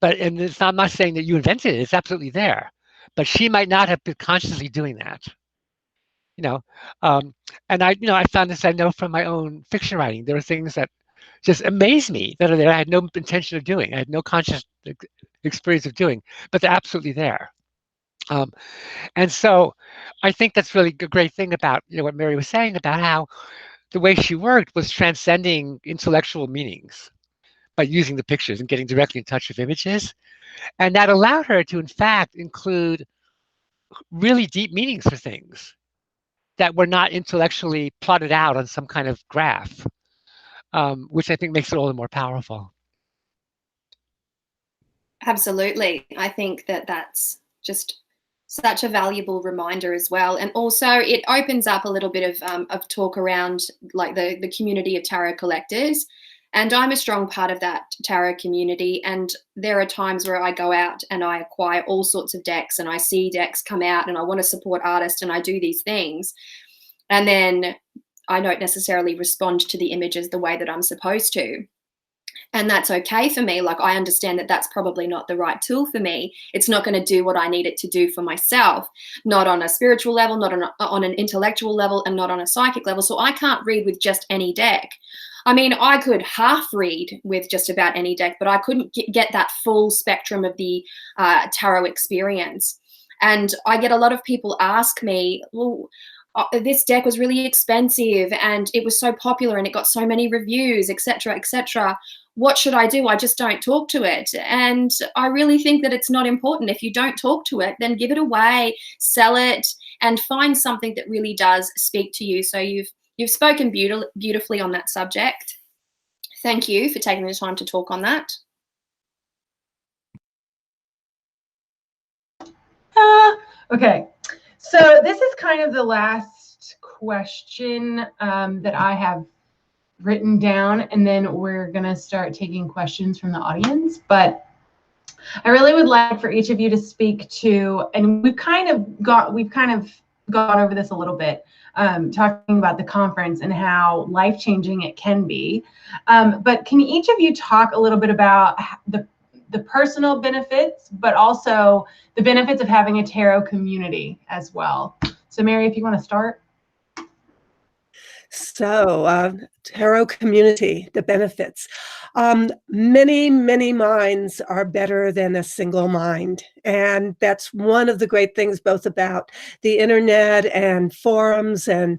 and I'm not saying that you invented it. It's absolutely there. But she might not have been consciously doing that. And I found this, I know from my own fiction writing, there are things that just amaze me that are there. I had no intention of doing. I had no conscious experience of doing, but they're absolutely there. And so I think that's really a great thing about what Mary was saying about how the way she worked was transcending intellectual meanings by using the pictures and getting directly in touch with images. And that allowed her to, in fact, include really deep meanings for things that were not intellectually plotted out on some kind of graph, which I think makes it all the more powerful. Absolutely. I think that that's just such a valuable reminder as well. And also it opens up a little bit of talk around like the community of tarot collectors. And I'm a strong part of that tarot community. And there are times where I go out and I acquire all sorts of decks, and I see decks come out and I want to support artists and I do these things. And then I don't necessarily respond to the images the way that I'm supposed to. And that's okay for me. Like, I understand that that's probably not the right tool for me. It's not going to do what I need it to do for myself, not on a spiritual level, not on an intellectual level, and not on a psychic level. So I can't read with just any deck. I mean, I could half read with just about any deck, but I couldn't get that full spectrum of the tarot experience. And I get a lot of people ask me, well, this deck was really expensive and it was so popular and it got so many reviews, etc., etc. What should I do? I just don't talk to it. And I really think that it's not important. If you don't talk to it, then give it away, sell it, and find something that really does speak to you. So you've spoken beautifully on that subject. Thank you for taking the time to talk on that. Okay, so this is kind of the last question that I have written down, and then we're gonna start taking questions from the audience. But I really would like for each of you to speak to, and we've kind of gone over this a little bit, talking about the conference and how life-changing it can be. But can each of you talk a little bit about the personal benefits, but also the benefits of having a tarot community as well? So Mary, if you want to start. So, tarot community, the benefits. Many, many minds are better than a single mind. And that's one of the great things both about the internet and forums and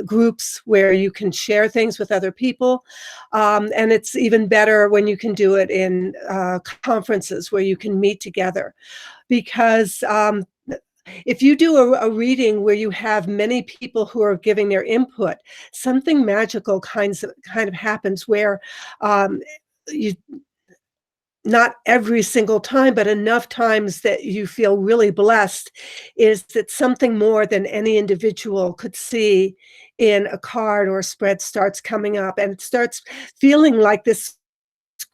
groups where you can share things with other people. And it's even better when you can do it in conferences where you can meet together. Because if you do a reading where you have many people who are giving their input, something magical kind of happens where you, not every single time, but enough times that you feel really blessed, is that something more than any individual could see in a card or a spread starts coming up, and it starts feeling like this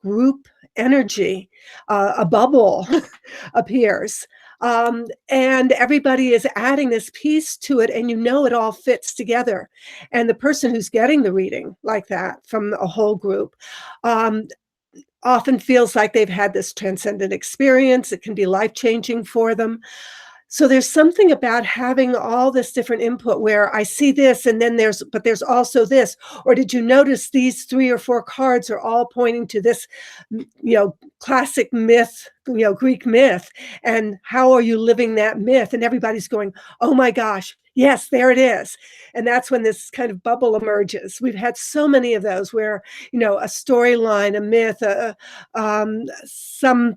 group energy, a bubble appears. And everybody is adding this piece to it, and you know it all fits together. And the person who's getting the reading like that from a whole group often feels like they've had this transcendent experience. It can be life-changing for them. So there's something about having all this different input where I see this, and then there's also this, or did you notice these 3 or 4 cards are all pointing to this, classic myth, Greek myth, and how are you living that myth? And everybody's going, oh my gosh, yes, there it is. And that's when this kind of bubble emerges. We've had so many of those where, a storyline, a myth, some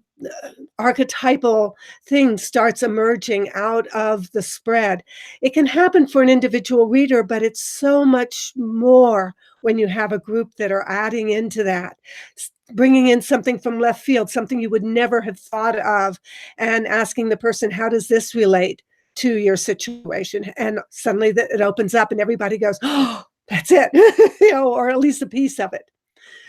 archetypal thing starts emerging out of the spread. It can happen for an individual reader, but it's so much more when you have a group that are adding into that, bringing in something from left field, something you would never have thought of, and asking the person, how does this relate to your situation? And suddenly it opens up and everybody goes, oh, that's it, or at least a piece of it.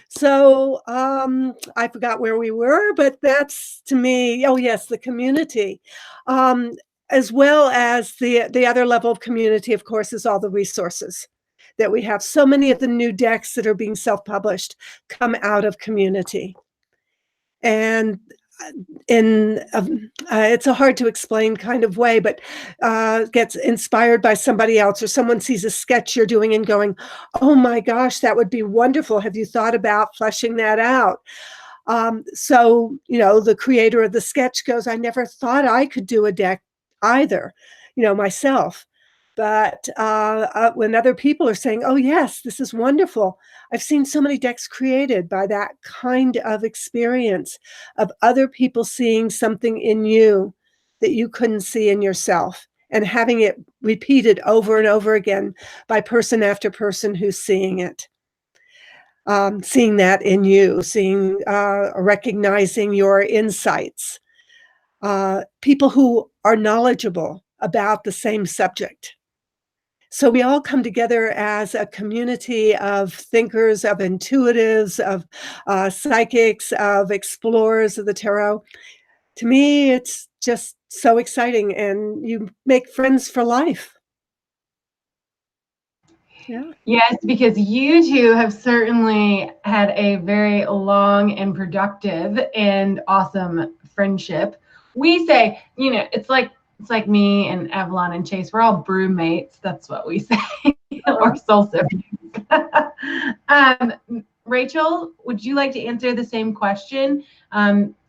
So I forgot where we were, but that's, to me, oh yes, the community. As well as the other level of community, of course, is all the resources that we have. So many of the new decks that are being self-published come out of community. And it's a hard to explain kind of way, but gets inspired by somebody else, or someone sees a sketch you're doing and going, oh my gosh, that would be wonderful. Have you thought about fleshing that out? So, the creator of the sketch goes, I never thought I could do a deck either, myself. But when other people are saying, oh yes, this is wonderful, I've seen so many decks created by that kind of experience of other people seeing something in you that you couldn't see in yourself, and having it repeated over and over again by person after person who's seeing it. seeing that in you, recognizing your insights, people who are knowledgeable about the same subject. So we all come together as a community of thinkers, of intuitives, of psychics, of explorers of the tarot. To me, it's just so exciting, and you make friends for life. Yeah. Yes, because you two have certainly had a very long and productive and awesome friendship. We say, it's like me and Avalon and Chase. We're all brewmates. That's what we say, or soul siblings. Rachel, would you like to answer the same question?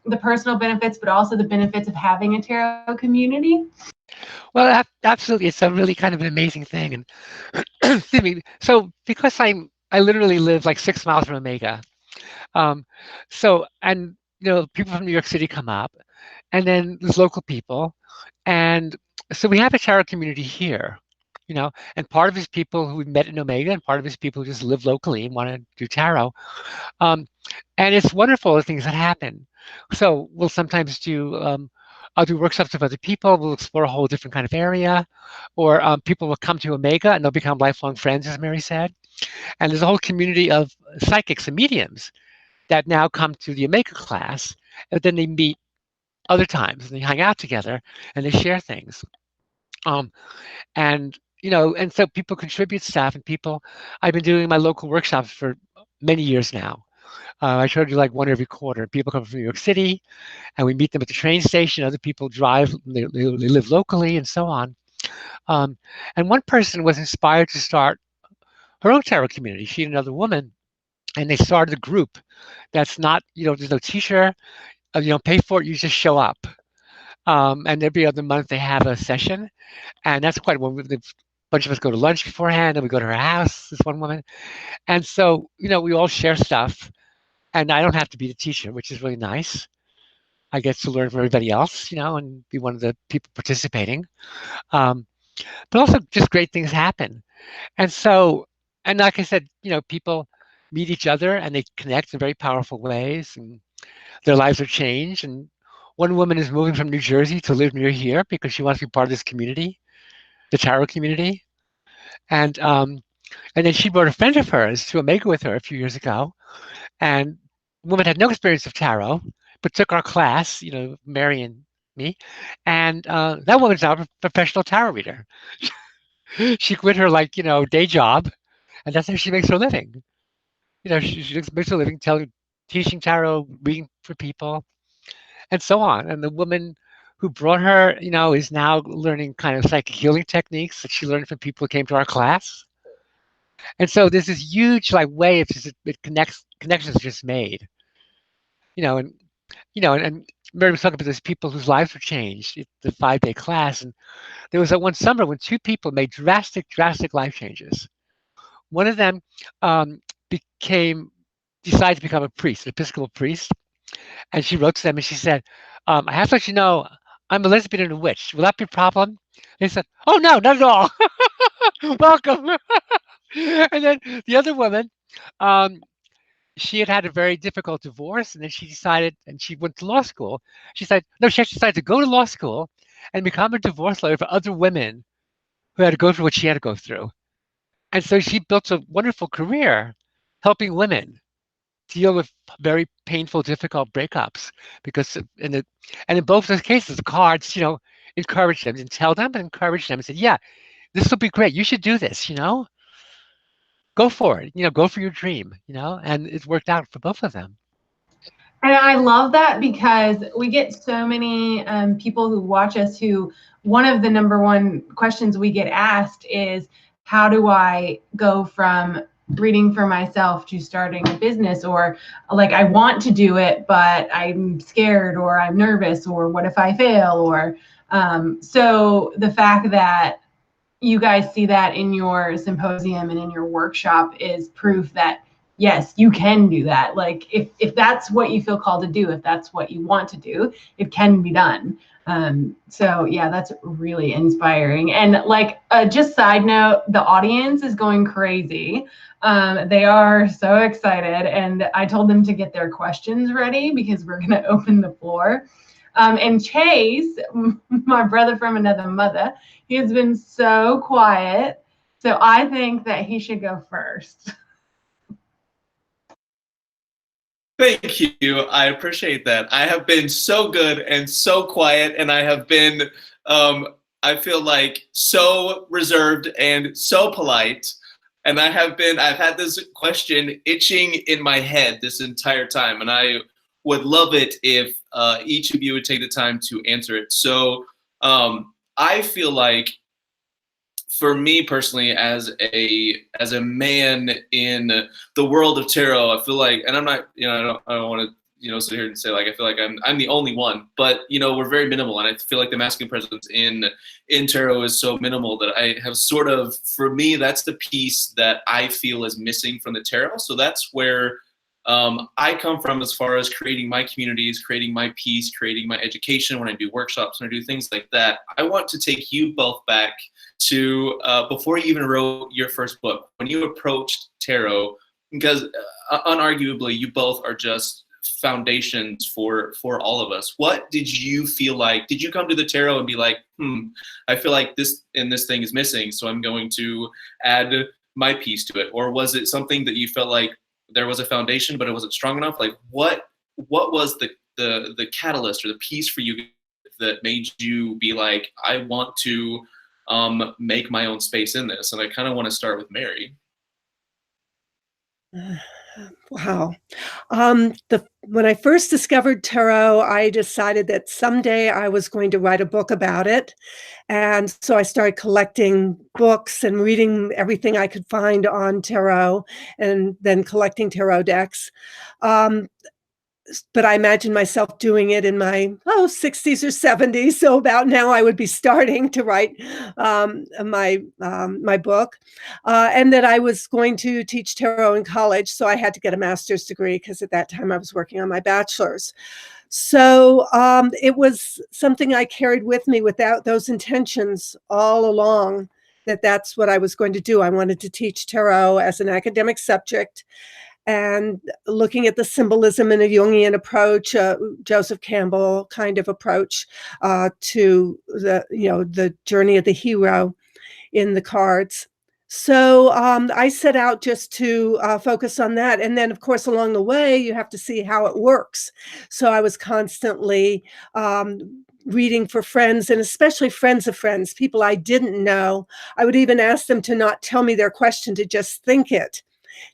The personal benefits, but also the benefits of having a tarot community? Well, absolutely. It's a really kind of an amazing thing. And excuse me. So because I literally live like 6 miles from Omega. And people from New York City come up, and then there's local people. And so we have a tarot community here, and part of it is people who we met in Omega, and part of it is people who just live locally and want to do tarot. And it's wonderful, the things that happen. So we'll sometimes I'll do workshops with other people. We'll explore a whole different kind of area, or people will come to Omega and they'll become lifelong friends, as Mary said. And there's a whole community of psychics and mediums that now come to the Omega class, and then they meet other times and they hang out together and they share things. And so people contribute stuff, and I've been doing my local workshops for many years now. I try to do like one every quarter. People come from New York City, and we meet them at the train station. Other people drive, they live locally, and so on. And one person was inspired to start her own tarot community. She and another woman, and they started a group that's not, there's no teacher, you don't pay for it, you just show up. And every other month they have a session, and that's quite one. A bunch of us go to lunch beforehand, and we go to her house, this one woman. And so, we all share stuff, and I don't have to be the teacher, which is really nice. I get to learn from everybody else, and be one of the people participating. But also just great things happen. And so, and like I said, people meet each other and they connect in very powerful ways, and their lives are changed. And one woman is moving from New Jersey to live near here because she wants to be part of this community, the tarot community. And then she brought a friend of hers to Omega with her a few years ago. And the woman had no experience of tarot, but took our class, Mary and me. And that woman's now a professional tarot reader. She quit her day job, and that's how she makes her living. She makes her living teaching tarot, reading for people, and so on. And the woman who brought her, is now learning kind of psychic healing techniques that she learned from people who came to our class. And so there's this huge way of connections just made. And Mary was talking about those people whose lives were changed at the 5-day class. And there was that one summer when 2 people made drastic life changes. One of them decided to become a priest, an Episcopal priest. And she wrote to them and she said, I have to let you know, I'm a lesbian and a witch. Will that be a problem? They said, oh, no, not at all. Welcome. And then the other woman, she had a very difficult divorce, and then she decided, and she went to law school. She said, no, she actually decided to go to law school and become a divorce lawyer for other women who had to go through what she had to go through. And so she built a wonderful career helping women deal with very painful, difficult breakups. Because in both those cases, the cards, encouraged them, didn't tell them, but encouraged them and said, yeah, this will be great. You should do this, Go for it, go for your dream, and it worked out for both of them. And I love that because we get so many people who watch us who one of the number one questions we get asked is, how do I go from reading for myself to starting a business? Or I want to do it, but I'm scared, or I'm nervous, or what if I fail? Or so the fact that you guys see that in your symposium and in your workshop is proof that yes, you can do that. If that's what you feel called to do, if that's what you want to do, it can be done. So yeah, that's really inspiring. And like, just side note, the audience is going crazy. They are so excited, and I told them to get their questions ready because we're going to open the floor. And Chase, my brother from another mother, he has been so quiet. So I think that he should go first. Thank you. I appreciate that. I have been so good and so quiet, and I have been, I feel like, so reserved and so polite. And I've had this question itching in my head this entire time, and I would love it if each of you would take the time to answer it. So I feel like, for me personally, as a man in the world of tarot, I feel like, and I'm not, I don't want to, sit here and say like I feel like I'm the only one, but we're very minimal, and I feel like the masculine presence in tarot is so minimal that I have sort of, for me, that's the piece that I feel is missing from the tarot. So that's where I come from as far as creating my communities, creating my peace, creating my education. When I do workshops, when I do things like that, I want to take you both back to before you even wrote your first book, when you approached tarot, because unarguably you both are just foundations for all of us. What did you feel like? Did you come to the tarot and be like, I feel like this and this thing is missing, so I'm going to add my piece to it? Or was it something that you felt like there was a foundation but it wasn't strong enough? Like what was the catalyst or the piece for you that made you be like, I want to make my own space in this? And I kind of want to start with Mary. Wow. When I first discovered tarot, I decided that someday I was going to write a book about it. And so I started collecting books and reading everything I could find on tarot, and then collecting tarot decks. But I imagined myself doing it in my 60s or 70s. So about now I would be starting to write my book, and that I was going to teach tarot in college. So I had to get a master's degree because at that time I was working on my bachelor's. So it was something I carried with me without those intentions all along, that's what I was going to do. I wanted to teach tarot as an academic subject, and looking at the symbolism in a Jungian approach, Joseph Campbell kind of approach to the journey of the hero in the cards. So I set out just to focus on that. And then, of course, along the way, you have to see how it works. So I was constantly reading for friends, and especially friends of friends, people I didn't know. I would even ask them to not tell me their question, to just think it,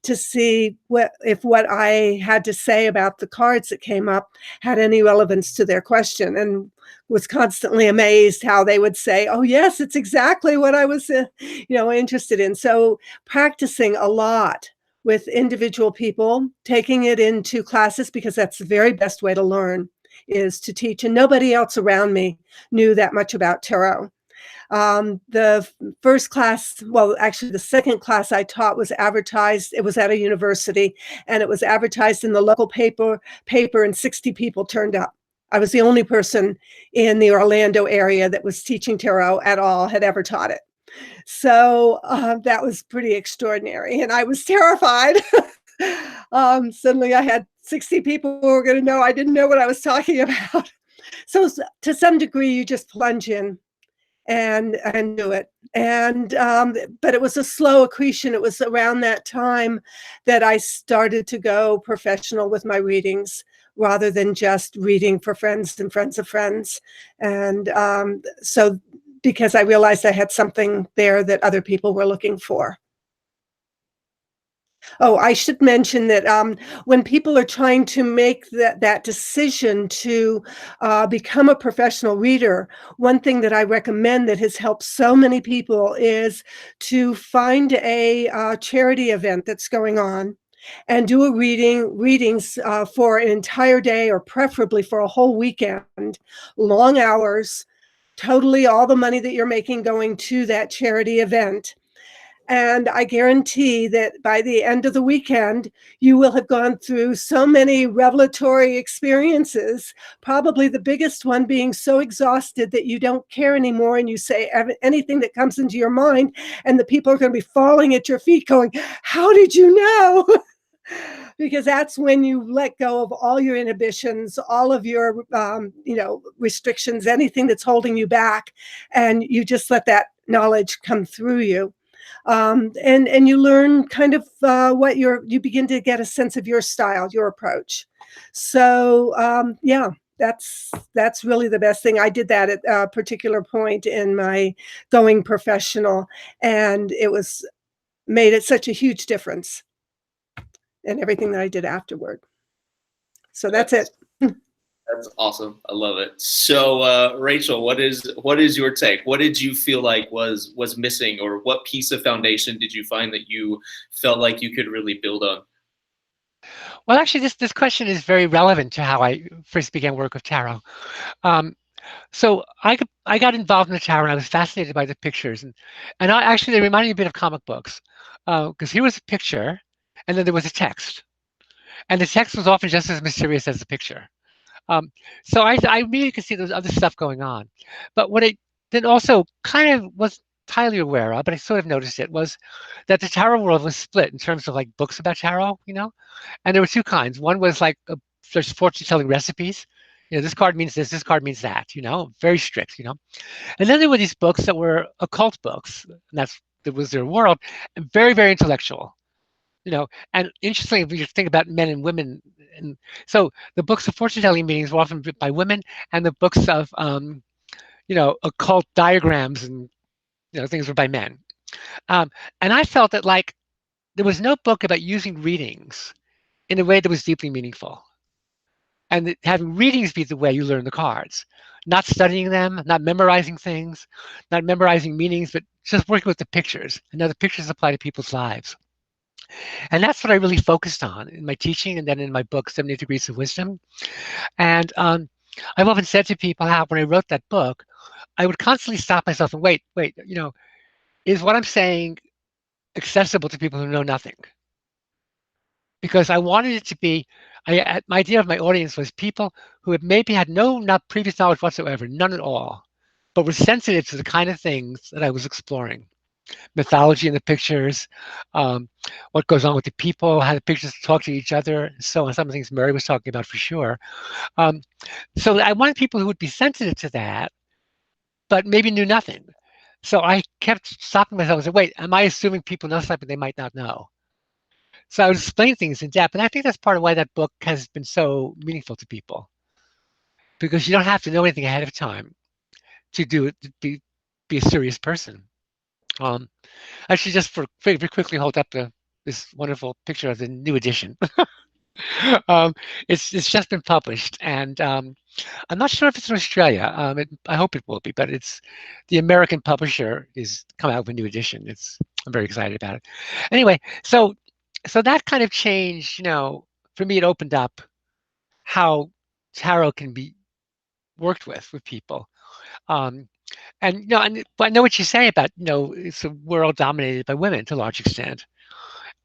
to see if what I had to say about the cards that came up had any relevance to their question, and was constantly amazed how they would say, oh yes, it's exactly what I was interested in. So practicing a lot with individual people, taking it into classes, because that's the very best way to learn, is to teach. And nobody else around me knew that much about tarot. The first class, well, actually the second class I taught was advertised. It was at a university, and it was advertised in the local paper, and 60 people turned up. I was the only person in the Orlando area that was teaching tarot at all, had ever taught it. So that was pretty extraordinary, and I was terrified. Suddenly I had 60 people who were going to know I didn't know what I was talking about. So to some degree, you just plunge in and do it. And but it was a slow accretion. It was around that time that I started to go professional with my readings, rather than just reading for friends and friends of friends. And so because I realized I had something there that other people were looking for. Oh, I should mention that when people are trying to make that decision to become a professional reader, one thing that I recommend that has helped so many people is to find a charity event that's going on, and do a readings for an entire day, or preferably for a whole weekend, long hours, totally all the money that you're making going to that charity event. And I guarantee that by the end of the weekend, you will have gone through so many revelatory experiences, probably the biggest one being so exhausted that you don't care anymore and you say anything that comes into your mind, and the people are going to be falling at your feet going, how did you know? Because that's when you let go of all your inhibitions, all of your, restrictions, anything that's holding you back, and you just let that knowledge come through you. And you learn kind of you begin to get a sense of your style, your approach. So that's really the best thing. I did that at a particular point in my going professional, and made it such a huge difference in everything that I did afterward. So that's it. That's awesome. I love it. So, Rachel, what is your take? What did you feel like was missing, or what piece of foundation did you find that you felt like you could really build on? Well, actually, this question is very relevant to how I first began work with tarot. So I got involved in the tarot, and I was fascinated by the pictures, and they reminded me a bit of comic books, because here was a picture, and then there was a text, and the text was often just as mysterious as the picture. So I immediately could see there was other stuff going on. But what I then also kind of was entirely aware of, but I sort of noticed it, was that the tarot world was split in terms of like books about tarot, and there were two kinds. One was like there's fortune-telling recipes. This card means this card means that, very strict, And then there were these books that were occult books, and that was their world, and very, very intellectual. And interestingly, if you think about men and women, and so the books of fortune-telling meetings were often written by women, and the books of occult diagrams and things were by men. And I felt that like there was no book about using readings in a way that was deeply meaningful, and having readings be the way you learn the cards, not studying them, not memorizing things, not memorizing meanings, but just working with the pictures, and now the pictures apply to people's lives. And that's what I really focused on in my teaching, and then in my book, 70 Degrees of Wisdom. And I've often said to people how when I wrote that book, I would constantly stop myself and wait, is what I'm saying accessible to people who know nothing? Because I wanted it to be, my idea of my audience was people who had maybe had not previous knowledge whatsoever, none at all, but were sensitive to the kind of things that I was exploring. Mythology in the pictures, what goes on with the people, how the pictures talk to each other, and so on. Some of the things Mary was talking about for sure. So I wanted people who would be sensitive to that, but maybe knew nothing. So I kept stopping myself and said, wait, am I assuming people know something they might not know? So I would explain things in depth, and I think that's part of why that book has been so meaningful to people, because you don't have to know anything ahead of time to do it, to be a serious person. I should just very quickly hold up this wonderful picture of the new edition. It's just been published, and I'm not sure if it's in Australia. I hope it will be, but it's the American publisher is come out with a new edition. I'm very excited about it. Anyway, so that kind of change, for me, it opened up how tarot can be worked with people. And I know what you say about it's a world dominated by women to a large extent,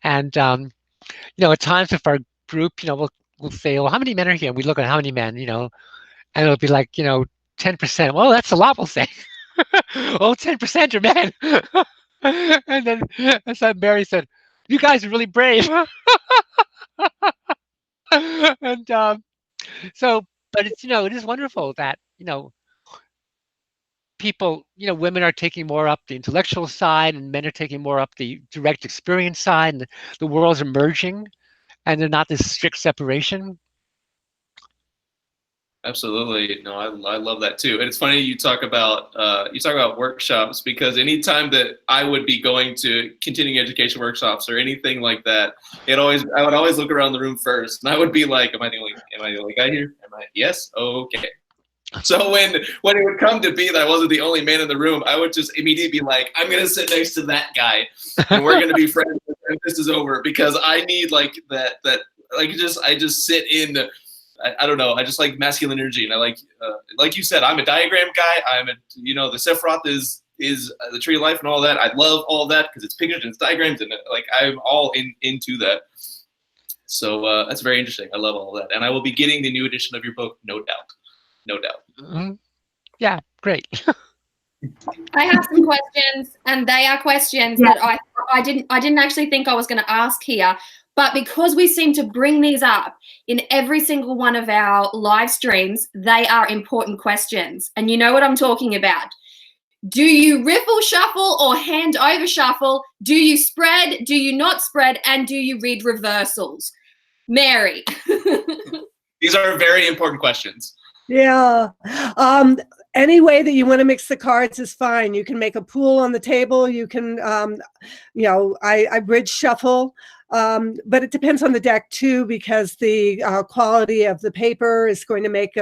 and at times if our group we'll say, well, how many men are here? And we look at how many men, and it'll be like 10%. Well, that's a lot, we'll say. Oh, 10% are men. And then so Mary said, you guys are really brave. And but it's it is wonderful that people, women are taking more up the intellectual side, and men are taking more up the direct experience side, and the worlds are merging, and they're not this strict separation. Absolutely. No, I love that too. And it's funny you talk about workshops, because anytime that I would be going to continuing education workshops or anything like that, I would always look around the room first, and I would be like, am I the only guy here? Yes? Okay. So when it would come to be that I wasn't the only man in the room, I would just immediately be like, I'm gonna sit next to that guy, and we're gonna be friends when this is over, because I need like that I just sit in. I don't know. I just like masculine energy, and I like you said, I'm a diagram guy. The Sephiroth is is the tree of life and all that. I love all that because it's pictures and it's diagrams, and like I'm all into that. So that's very interesting. I love all that, and I will be getting the new edition of your book, no doubt, no doubt. Mm-hmm. Yeah, great. I have some questions, and they are questions that I didn't actually think I was going to ask here, but because we seem to bring these up in every single one of our live streams, they are important questions, and you know what I'm talking about. Do you riffle shuffle or hand over shuffle? Do you spread? Do you not spread? And do you read reversals? Mary. These are very important questions. Yeah. Any way that you want to mix the cards is fine. You can make a pool on the table. You can, I bridge shuffle. But it depends on the deck too, because the quality of the paper is going to make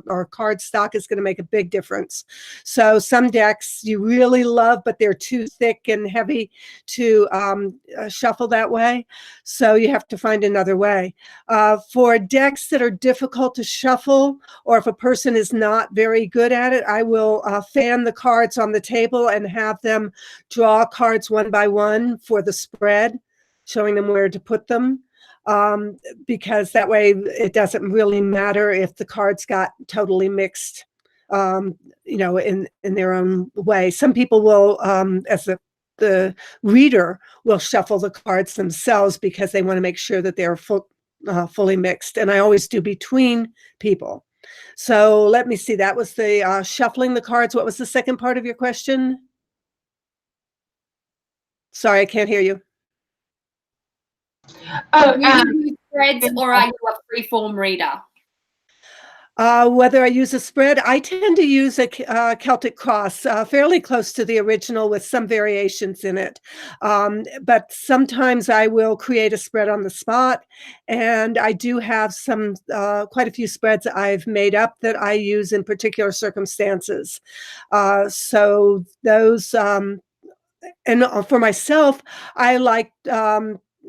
or card stock is going to make a big difference. So some decks you really love, but they're too thick and heavy to shuffle that way. So you have to find another way. For decks that are difficult to shuffle, or if a person is not very good at it, I will fan the cards on the table and have them draw cards one by one for the spread, showing them where to put them, because that way it doesn't really matter if the cards got totally mixed, in their own way. Some people will, as the reader, will shuffle the cards themselves because they want to make sure that they're fully mixed. And I always do between people. So let me see. That was the shuffling the cards. What was the second part of your question? Sorry, I can't hear you. Oh, do you use spreads or are you a freeform reader? Whether I use a spread, I tend to use a Celtic cross, fairly close to the original with some variations in it. But sometimes I will create a spread on the spot, and I do have some quite a few spreads I've made up that I use in particular circumstances. So those, and for myself, I like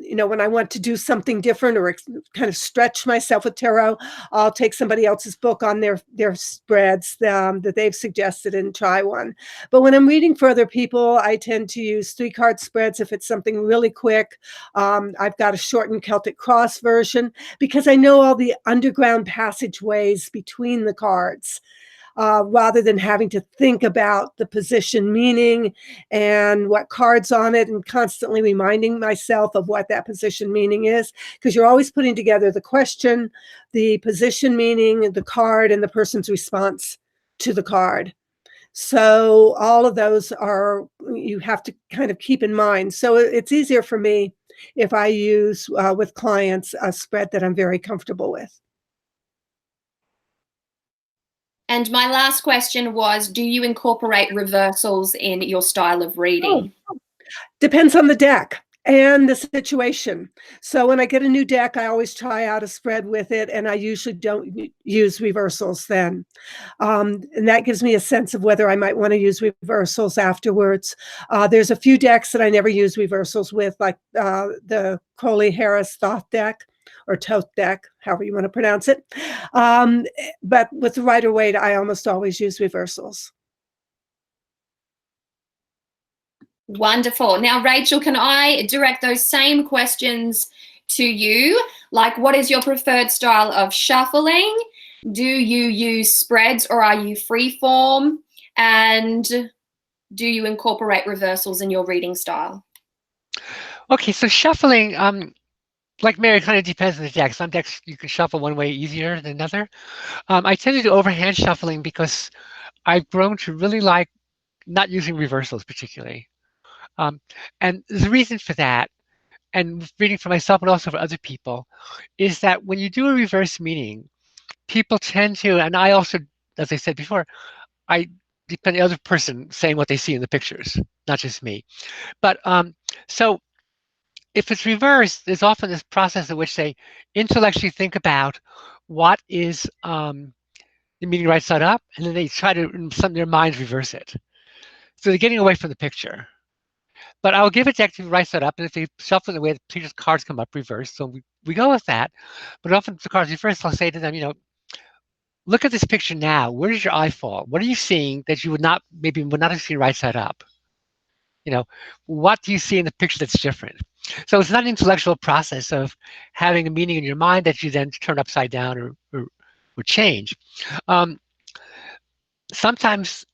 when I want to do something different or kind of stretch myself with tarot, I'll take somebody else's book on their spreads that they've suggested and try one. But when I'm reading for other people, I tend to use 3-card spreads if it's something really quick. I've got a shortened Celtic cross version because I know all the underground passageways between the cards. Rather than having to think about the position meaning and what cards on it and constantly reminding myself of what that position meaning is, because you're always putting together the question, the position meaning, the card, and the person's response to the card. So all of those you have to kind of keep in mind. So it's easier for me if I use with clients a spread that I'm very comfortable with. And my last question was, do you incorporate reversals in your style of reading? Depends on the deck and the situation. So when I get a new deck, I always try out a spread with it, and I usually don't use reversals then. And that gives me a sense of whether I might want to use reversals afterwards. There's a few decks that I never use reversals with, like the Crowley-Harris Thoth deck, or Toth deck, however you want to pronounce it. But with the Rider-Waite, I almost always use reversals. Wonderful. Now, Rachel, can I direct those same questions to you? Like, what is your preferred style of shuffling? Do you use spreads or are you freeform? And do you incorporate reversals in your reading style? Okay, so shuffling, like Mary, kind of depends on the deck. Some decks you can shuffle one way easier than another. I tend to do overhand shuffling because I've grown to really like not using reversals particularly. And the reason for that, and reading for myself but also for other people, is that when you do a reverse meaning, people tend to, and I also, as I said before, I depend on the other person saying what they see in the pictures, not just me. But so if it's reversed, there's often this process in which they intellectually think about what is the meaning right side up, and then they try to, in some of their minds, reverse it. So they're getting away from the picture. But I'll give a deck to right side up, and if they shuffle in the way the previous cards come up reversed, so we go with that. But often if the cards reversed, I'll say to them, look at this picture now. Where does your eye fall? What are you seeing that you would not have seen right side up? You know, what do you see in the picture that's different? So it's not an intellectual process of having a meaning in your mind that you then turn upside down or change. Um, Sometimes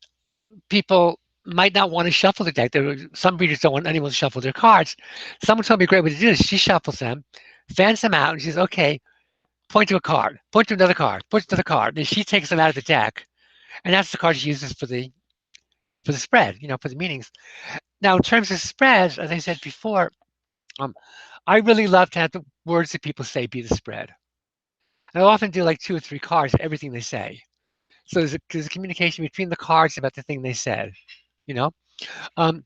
people might not want to shuffle the deck. Some readers don't want anyone to shuffle their cards. Someone told me a great way to do this. She shuffles them, fans them out, and she says, okay, point to a card, point to another card, point to another card. And she takes them out of the deck. And that's the card she uses for the spread, for the meanings. Now, in terms of spreads, as I said before, I really love to have the words that people say be the spread. And I'll often do like 2 or 3 cards for everything they say. So there's a communication between the cards about the thing they said, you know. But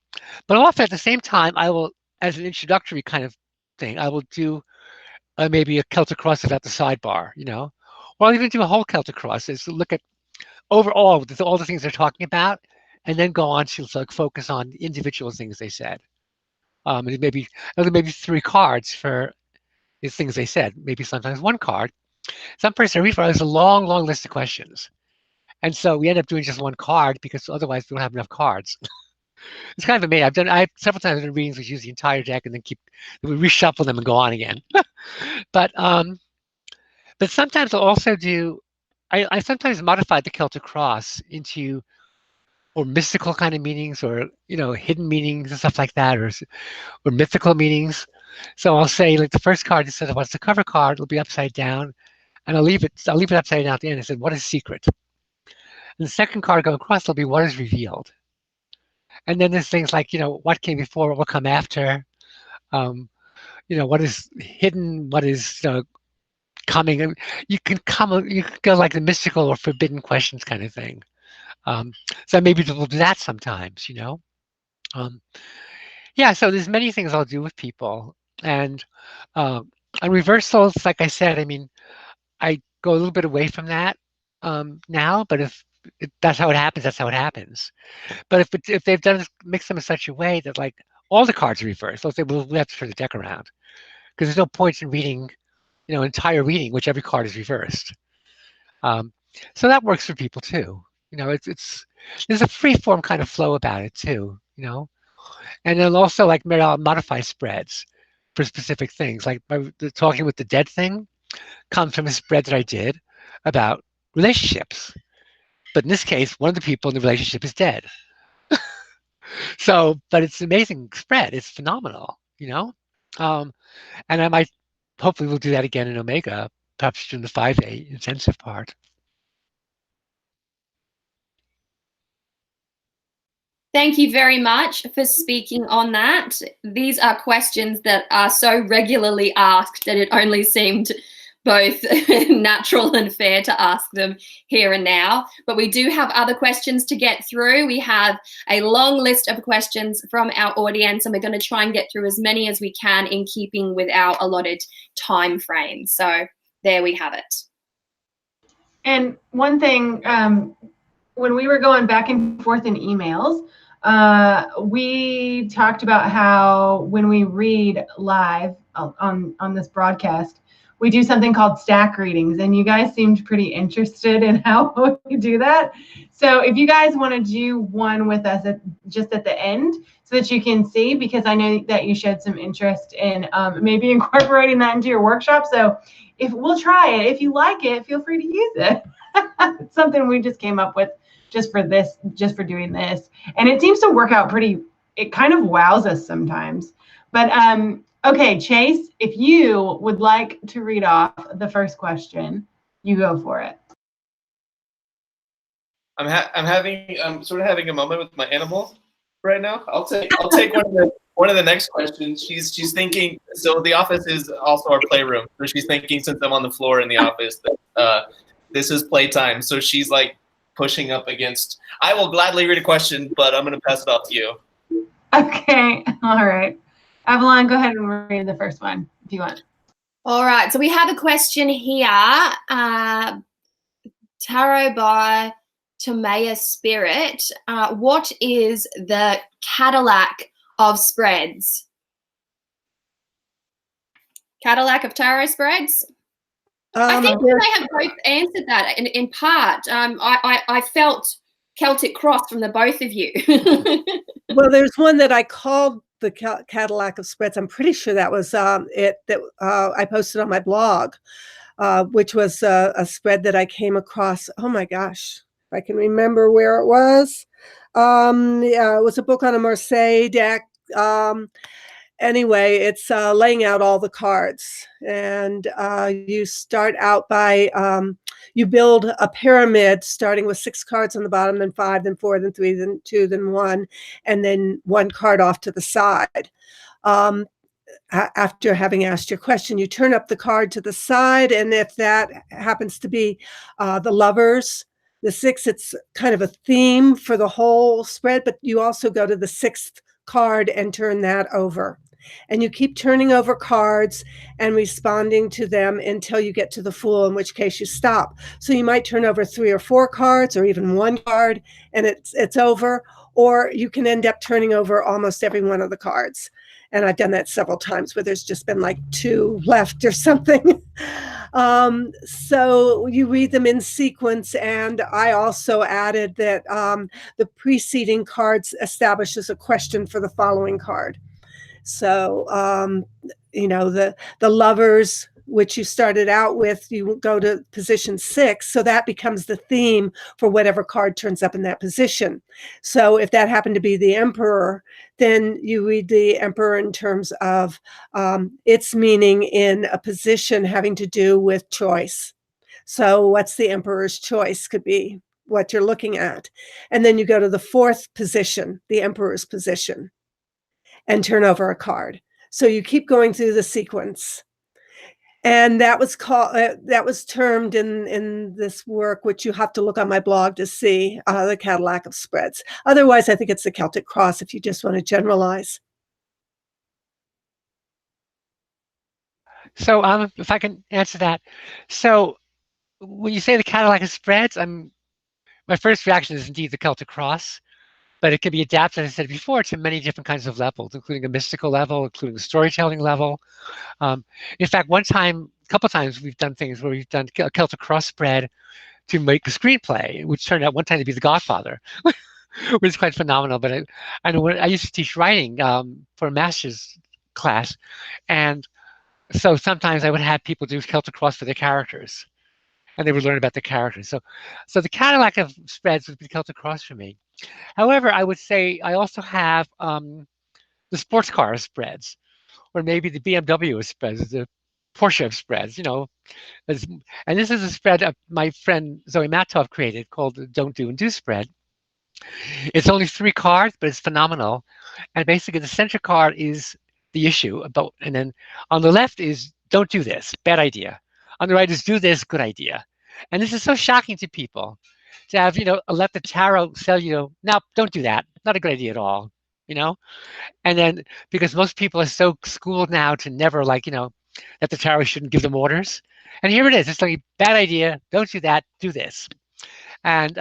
often at the same time, I will, as an introductory kind of thing, I will do maybe a Celtic cross about the sidebar, or I'll even do a whole Celtic cross is to look at overall all the things they're talking about, and then go on to like focus on individual things they said. And maybe 3 cards for the things they said. Maybe sometimes 1 card. Some person I read for has a long, long list of questions. And so we end up doing just 1 card because otherwise we don't have enough cards. It's kind of amazing. I have several times in readings we use the entire deck and then we reshuffle them and go on again. But sometimes I'll also do, I sometimes modify the Celtic cross into or mystical kind of meanings or hidden meanings and stuff like that, or mythical meanings. So I'll say like the first card, instead of what's the cover card, it'll be upside down, and I'll leave it upside down at the end and say what is secret. And the second card going across will be what is revealed. And then there's things like what came before, what will come after, what is hidden, what is coming. And you can go like the mystical or forbidden questions kind of thing. So maybe we'll do that sometimes, yeah, so there's many things I'll do with people. And on reversals, like I said, I mean, I go a little bit away from that now, but if that's how it happens, that's how it happens. But if they've mixed them in such a way that like all the cards are reversed, let's say we have to turn the deck around because there's no point in reading, entire reading, which every card is reversed. So that works for people too. There's a free form kind of flow about it too, and then also like I'll modify spreads for specific things. Like the talking with the dead thing comes from a spread that I did about relationships. But in this case, one of the people in the relationship is dead. But it's an amazing spread. It's phenomenal, and I might, hopefully we'll do that again in Omega, perhaps during the 5-day intensive part. Thank you very much for speaking on that. These are questions that are so regularly asked that it only seemed both natural and fair to ask them here and now. But we do have other questions to get through. We have a long list of questions from our audience, and we're going to try and get through as many as we can in keeping with our allotted time frame. So there we have it. And one thing, when we were going back and forth in emails, we talked about how when we read live on this broadcast, we do something called stack readings, and you guys seemed pretty interested in how we do that. So if you guys want to do one with us just at the end so that you can see, because I know that you showed some interest in maybe incorporating that into your workshop. So if we'll try it, if you like it, feel free to use it. It's something we just came up with just for doing this. And it seems to work out it kind of wows us sometimes. But okay, Chase, if you would like to read off the first question, you go for it. I'm sort of having a moment with my animal right now. I'll take one of the next questions. She's thinking, so the office is also our playroom. So she's thinking, since I'm on the floor in the office, that this is playtime. So she's like pushing up against. I will gladly read a question, but I'm going to pass it off to you. Okay, all right. Avalon, go ahead and read the first one if you want. All right, so we have a question here. Tarot by Tomea Spirit. What is the Cadillac of spreads? Cadillac of tarot spreads? I think we may have both answered that in part. I felt Celtic cross from the both of you. Well, there's one that I called the Cadillac of spreads. I'm pretty sure that was it that I posted on my blog, which was a spread that I came across. Oh my gosh, if I can remember where it was. Yeah, it was a book on a Marseille deck. Anyway, it's laying out all the cards, and you start out by you build a pyramid starting with 6 cards on the bottom, then 5, then 4, then 3, then 2, then 1, and then 1 card off to the side. After having asked your question, you turn up the card to the side, and if that happens to be the lovers, the 6, it's kind of a theme for the whole spread, but you also go to the 6th card and turn that over. And you keep turning over cards and responding to them until you get to the Fool, in which case you stop. So you might turn over 3 or 4 cards, or even 1 card, and it's over. Or you can end up turning over almost every one of the cards. And I've done that several times where there's just been like 2 left or something. So you read them in sequence. And I also added that the preceding cards establishes a question for the following card. So, you know, the lovers, which you started out with, you go to position 6. So that becomes the theme for whatever card turns up in that position. So if that happened to be the Emperor, then you read the Emperor in terms of its meaning in a position having to do with choice. So what's the Emperor's choice could be what you're looking at. And then you go to the 4th position, the Emperor's position, and turn over a card. So you keep going through the sequence. And that was called, that was termed in this work, which you have to look on my blog to see, the Cadillac of spreads. Otherwise, I think it's the Celtic cross if you just want to generalize. So if I can answer that. So when you say the Cadillac of spreads, my first reaction is indeed the Celtic cross. But it can be adapted, as I said before, to many different kinds of levels, including a mystical level, including a storytelling level. In fact, a couple times, we've done things where we've done a Celtic cross spread to make a screenplay, which turned out one time to be The Godfather, which is quite phenomenal. But I know when I used to teach writing for a master's class, and so sometimes I would have people do Celtic cross for their characters, and they would learn about the characters. So the Cadillac of spreads would be Celtic cross for me. However, I would say I also have the sports car spreads, or maybe the BMW spreads, the Porsche spreads, you know. And this is a spread my friend Zoe Matov created called the Don't Do and Do spread. It's only 3 cards, but it's phenomenal. And basically the center card is the issue, and then on the left is don't do this, bad idea. On the right is do this, good idea. And this is so shocking to people. To have, let the tarot tell you, no, don't do that. Not a good idea at all, And then, because most people are so schooled now to never, that the tarot shouldn't give them orders. And here it is. It's like a bad idea. Don't do that. Do this. And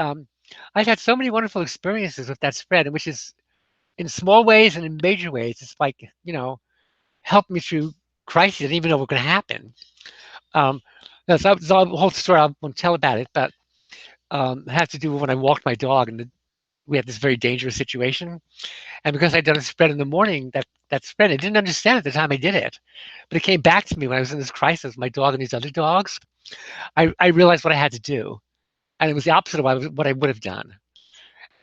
I've had so many wonderful experiences with that spread, which is in small ways and in major ways. It's like, helped me through crises I didn't even know what was going to happen. That's a whole story. I won't tell about it, but had to do with when I walked my dog, and we had this very dangerous situation. And because I'd done a spread in the morning, that spread, I didn't understand at the time I did it, but it came back to me when I was in this crisis, my dog and these other dogs. I realized what I had to do, and it was the opposite of what I would have done.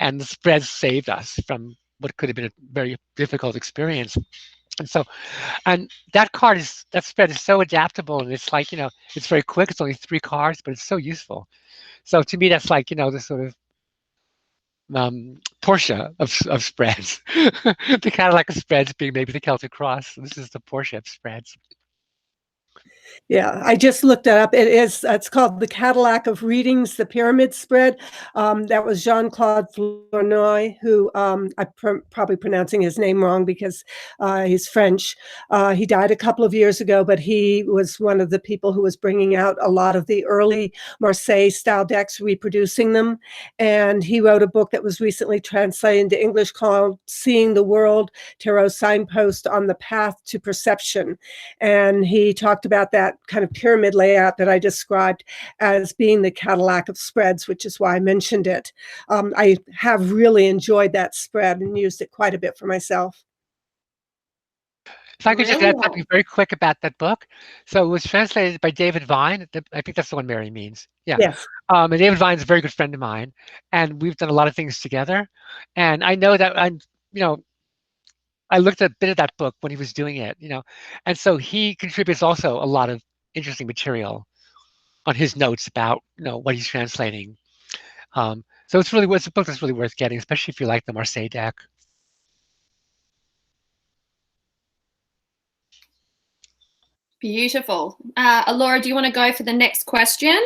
And the spread saved us from what could have been a very difficult experience. And that spread is so adaptable, and it's like, it's very quick. It's only 3 cards, but it's so useful. So to me, that's like, the sort of Porsche of spreads. The Cadillac of spreads being maybe the Celtic cross. This is the Porsche of spreads. Yeah, I just looked it up. It's called the Cadillac of Readings, the Pyramid Spread. That was Jean-Claude Flournoy, who I'm probably pronouncing his name wrong because he's French. He died a couple of years ago, but he was one of the people who was bringing out a lot of the early Marseille-style decks, reproducing them. And he wrote a book that was recently translated into English called Seeing the World, Tarot Signpost on the Path to Perception. And he talked about that kind of pyramid layout that I described as being the Cadillac of spreads, which is why I mentioned it. I have really enjoyed that spread and used it quite a bit for myself. If I could just add Brilliant. something very quick about that book. So it was translated by David Vine. I think that's the one Mary means. Yeah. Yes. And David Vine's a very good friend of mine, and we've done a lot of things together. And I know that I looked at a bit of that book when he was doing it, and so he contributes also a lot of interesting material on his notes about what he's translating. So it's a book that's really worth getting, especially if you like the Marseille deck. Beautiful. Alora, do you want to go for the next question?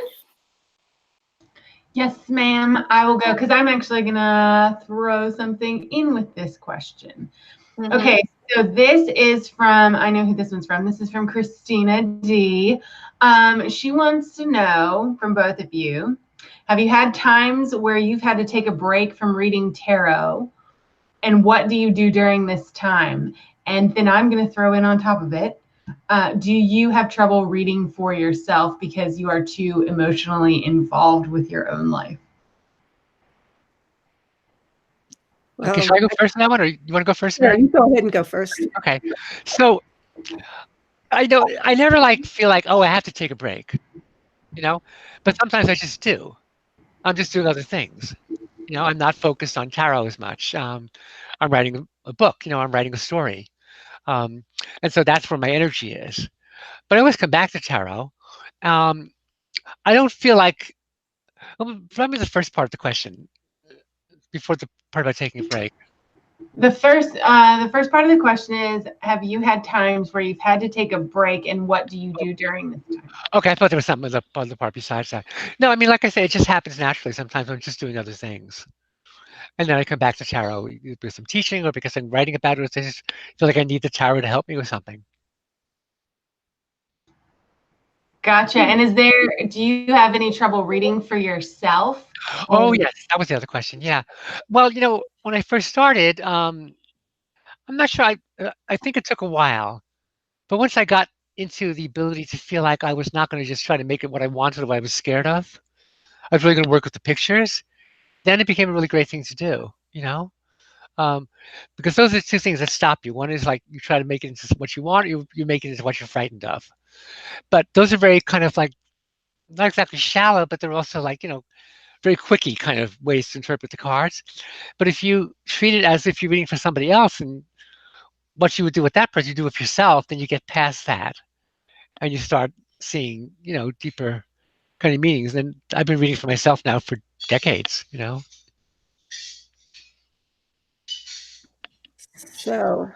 Yes, ma'am. I will go because I'm actually going to throw something in with this question. Mm-hmm. Okay, so this is from, I know who this one's from. This is from Christina D. She wants to know from both of you, have you had times where you've had to take a break from reading tarot? And what do you do during this time? And then I'm going to throw in on top of it, do you have trouble reading for yourself because you are too emotionally involved with your own life? Okay, should I go first on that one, or you want to go first, Mary? Yeah, you go ahead and go first. Okay, so I never feel like, oh, I have to take a break, but sometimes I just do. I'm just doing other things. I'm not focused on tarot as much. I'm writing a book. I'm writing a story, and so that's where my energy is. But I always come back to tarot. I don't feel like. Run me the first part of the question before the part about taking a break. The first part of the question is, have you had times where you've had to take a break, and what do you do during this time? Okay, I thought there was something on the part besides that. No, I mean, like I say, it just happens naturally. Sometimes I'm just doing other things. And then I come back to tarot with some teaching, or because I'm writing about it. I just feel like I need the tarot to help me with something. Gotcha. And do you have any trouble reading for yourself? Oh, yes, that was the other question. Yeah. Well, when I first started, I'm not sure. I think it took a while, but once I got into the ability to feel like I was not going to just try to make it what I wanted or what I was scared of, I was really going to work with the pictures. Then it became a really great thing to do. Because those are two things that stop you. One is like you try to make it into what you want, you make it into what you're frightened of. But those are very kind of like, not exactly shallow, but they're also like, very quickie kind of ways to interpret the cards. But if you treat it as if you're reading for somebody else, and what you would do with that person, you do with yourself, then you get past that and you start seeing, deeper kind of meanings. And I've been reading for myself now for decades, So,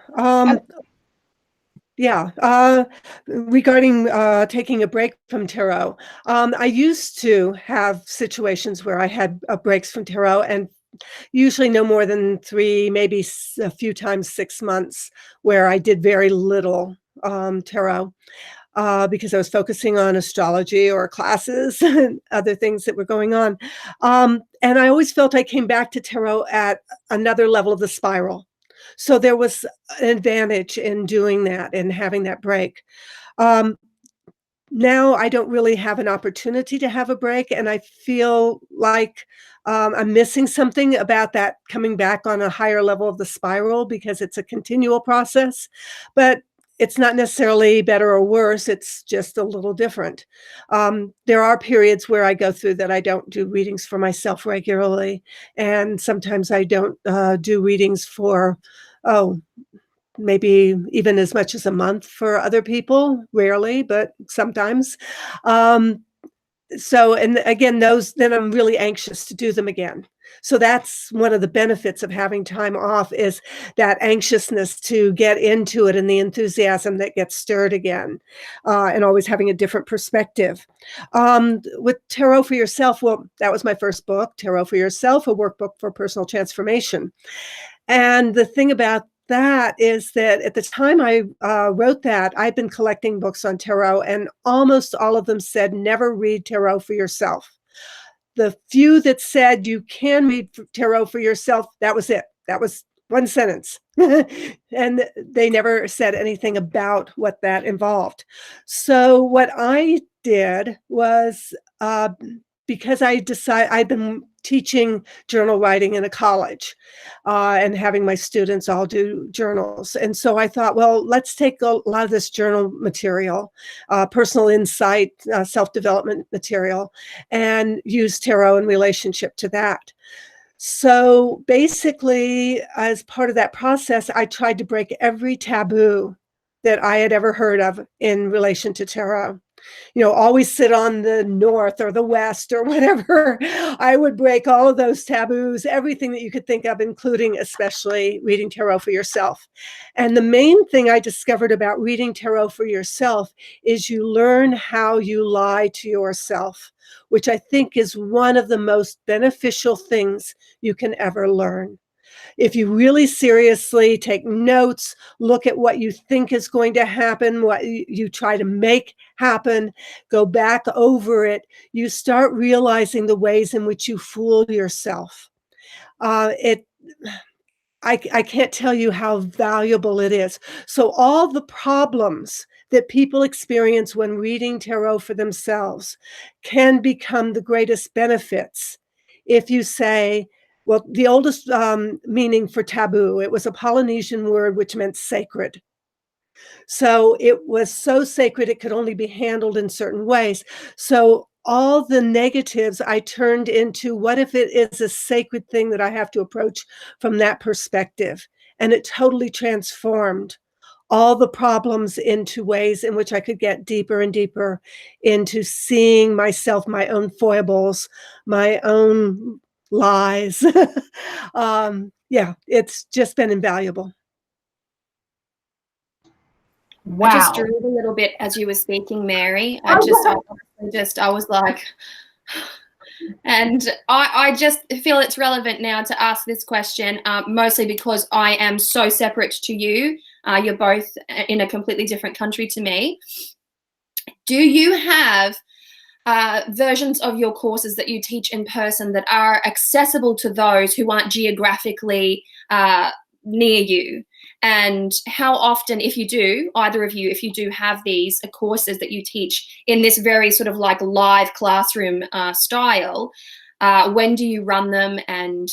yeah, regarding taking a break from tarot, I used to have situations where I had breaks from tarot, and usually no more than 3, maybe a few times 6 months, where I did very little tarot because I was focusing on astrology or classes and other things that were going on. And I always felt I came back to tarot at another level of the spiral. So there was an advantage in doing that and having that break. Now I don't really have an opportunity to have a break, and I feel like I'm missing something about that coming back on a higher level of the spiral, because it's a continual process. But it's not necessarily better or worse. It's just a little different. There are periods where I go through that I don't do readings for myself regularly. And sometimes I don't do readings for, maybe even as much as a month for other people. Rarely, but sometimes. And again, then I'm really anxious to do them again. So that's one of the benefits of having time off, is that anxiousness to get into it and the enthusiasm that gets stirred again, and always having a different perspective. With Tarot for Yourself, well, that was my first book, Tarot for Yourself, a workbook for personal transformation. And the thing about that is that at the time I wrote that, I'd been collecting books on tarot, and almost all of them said, never read tarot for yourself. The few that said you can read tarot for yourself, that was it. That was one sentence. And they never said anything about what that involved. So what I did was, because I'd been teaching journal writing in a college, and having my students all do journals. And so I thought, well, let's take a lot of this journal material, personal insight, self-development material, and use tarot in relationship to that. So basically, as part of that process, I tried to break every taboo that I had ever heard of in relation to tarot. Always sit on the north or the west or whatever. I would break all of those taboos, everything that you could think of, including especially reading tarot for yourself. And the main thing I discovered about reading tarot for yourself is you learn how you lie to yourself, which I think is one of the most beneficial things you can ever learn. If you really seriously take notes, look at what you think is going to happen, what you try to make happen, go back over it, you start realizing the ways in which you fool yourself. I can't tell you how valuable it is. So all the problems that people experience when reading tarot for themselves can become the greatest benefits if you say, well, the oldest meaning for taboo, it was a Polynesian word which meant sacred. So it was so sacred it could only be handled in certain ways. So all the negatives I turned into, what if it is a sacred thing that I have to approach from that perspective? And it totally transformed all the problems into ways in which I could get deeper and deeper into seeing myself, my own foibles, my own lies. Yeah, it's just been invaluable. I just Wow. drew a little bit as you were speaking, Mary. I was like, and I just feel it's relevant now to ask this question, mostly because I am so separate to you. You're both in a completely different country to me. Do you have versions of your courses that you teach in person that are accessible to those who aren't geographically near you? And how often, if you do, either of you, if you do have these courses that you teach in this very sort of like live classroom style, when do you run them, and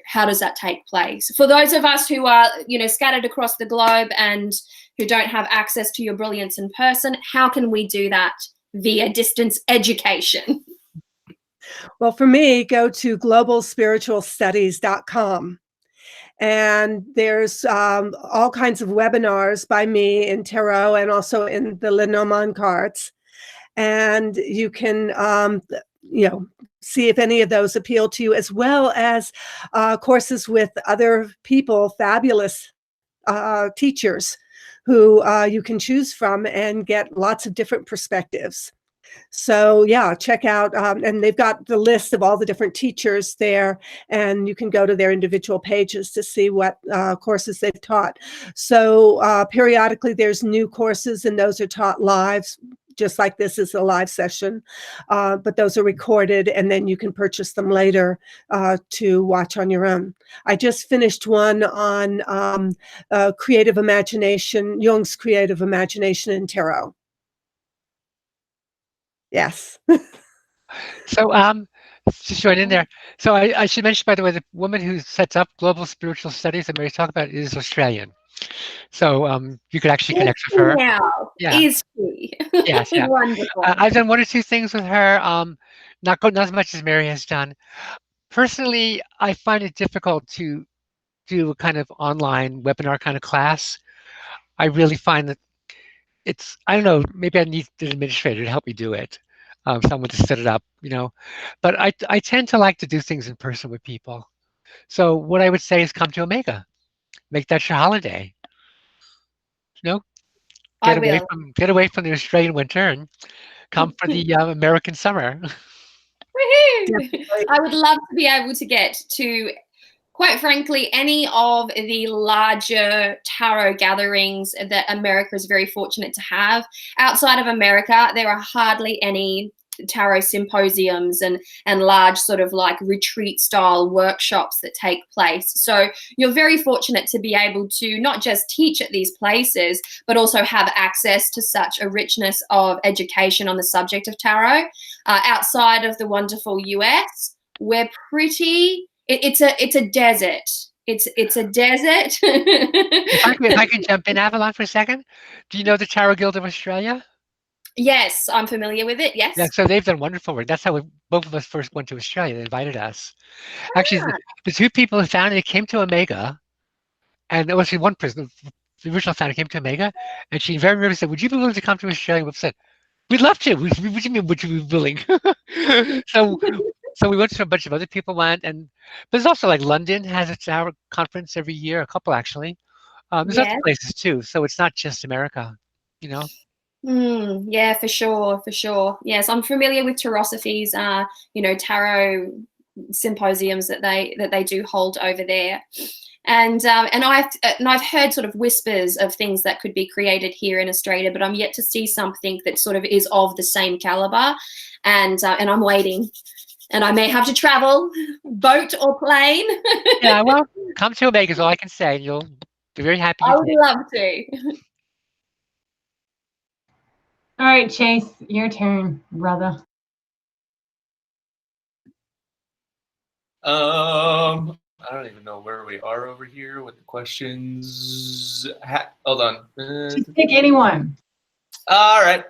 how does that take place? For those of us who are scattered across the globe and who don't have access to your brilliance in person, how can we do that via distance education? Well, for me, go to globalspiritualstudies.com. And there's all kinds of webinars by me in tarot and also in the Lenormand cards. And you can, see if any of those appeal to you, as well as courses with other people, fabulous teachers who you can choose from and get lots of different perspectives. So yeah, check out, and they've got the list of all the different teachers there, and you can go to their individual pages to see what courses they've taught. So periodically there's new courses, and those are taught live, just like this is a live session, but those are recorded, and then you can purchase them later to watch on your own. I just finished one on creative imagination, Jung's creative imagination in tarot. Yes. So just join in there. So I should mention, by the way, the woman who sets up Global Spiritual Studies that Mary's talking about is Australian. So you could actually connect with her. Now, Yeah. is she? Yes, yeah. Wonderful. I've done one or two things with her, not as much as Mary has done. Personally, I find it difficult to do a kind of online webinar kind of class. I really find that I don't know, maybe I need an administrator to help me do it, someone to set it up, But I tend to like to do things in person with people. So what I would say is come to Omega. Make that your holiday. Get away from the Australian winter and come for the American summer. Woohoo! I would love to be able to get to, quite frankly, any of the larger tarot gatherings that America is very fortunate to have. Outside of America, there are hardly any tarot symposiums and large sort of like retreat style workshops that take place. So you're very fortunate to be able to not just teach at these places, but also have access to such a richness of education on the subject of tarot. Outside of the wonderful US, we're pretty, it's a desert. It's a desert. If I can jump in, Avalon, for a second. Do you know the Tarot Guild of Australia? Yes, I'm familiar with it. Yes. Yeah, so they've done wonderful work. That's how both of us first went to Australia. They invited us. Actually, the two people who founded it came to Omega, and there was one person, the original founder came to Omega, and she very rarely said, "Would you be willing to come to Australia?" We said, "We'd love to." What do you mean, would you be willing? So we went to a bunch of other people went, and there's also like London has a tarot conference every year, a couple actually. There's other places too, so it's not just America, you know. Yeah, for sure, for sure. Yes, I'm familiar with Taroists, tarot symposiums that they do hold over there, and I've heard sort of whispers of things that could be created here in Australia, but I'm yet to see something that sort of is of the same caliber, and I'm waiting, and I may have to travel, boat or plane. Yeah, well, come to Omega is all I can say. You'll be very happy. I would love to. All right, Chase, your turn, brother. I don't even know where we are over here with the questions. Hold on. Just pick anyone. All right,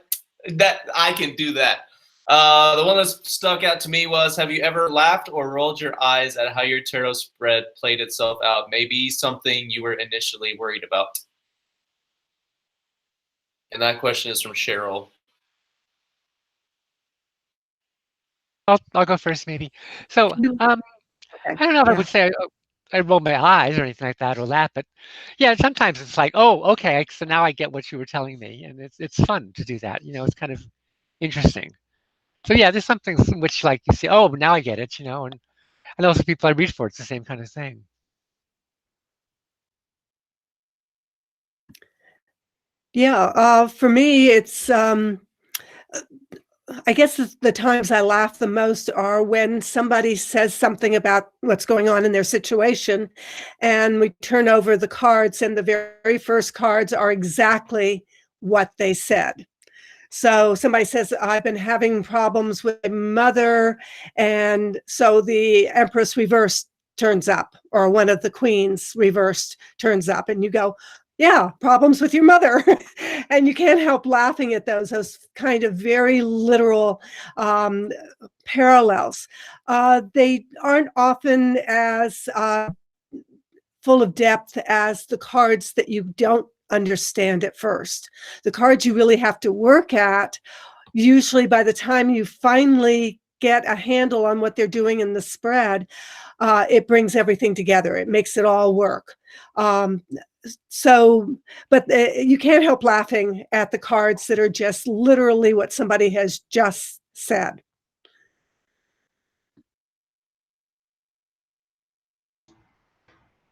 that I can do that. The one that stuck out to me was: have you ever laughed or rolled your eyes at how your tarot spread played itself out? Maybe something you were initially worried about. And that question is from Cheryl. I'll go first, maybe. So I don't know if I would say I roll my eyes or anything like that or laugh, but yeah, sometimes it's like, oh, okay, so now I get what you were telling me, and it's fun to do that. You know, it's kind of interesting. So yeah, there's something which like you see, oh, now I get it, you know, and also people I read for, it's the same kind of thing. Yeah, for me, it's I guess the times I laugh the most are when somebody says something about what's going on in their situation, and we turn over the cards, and the very first cards are exactly what they said. So somebody says, I've been having problems with my mother, and so the Empress reversed turns up, or one of the queens reversed turns up, and you go, yeah, problems with your mother. And you can't help laughing at those kind of very literal parallels. They aren't often as full of depth as the cards that you don't understand at first. The cards you really have to work at, usually by the time you finally get a handle on what they're doing in the spread, it brings everything together. It makes it all work. But you can't help laughing at the cards that are just literally what somebody has just said.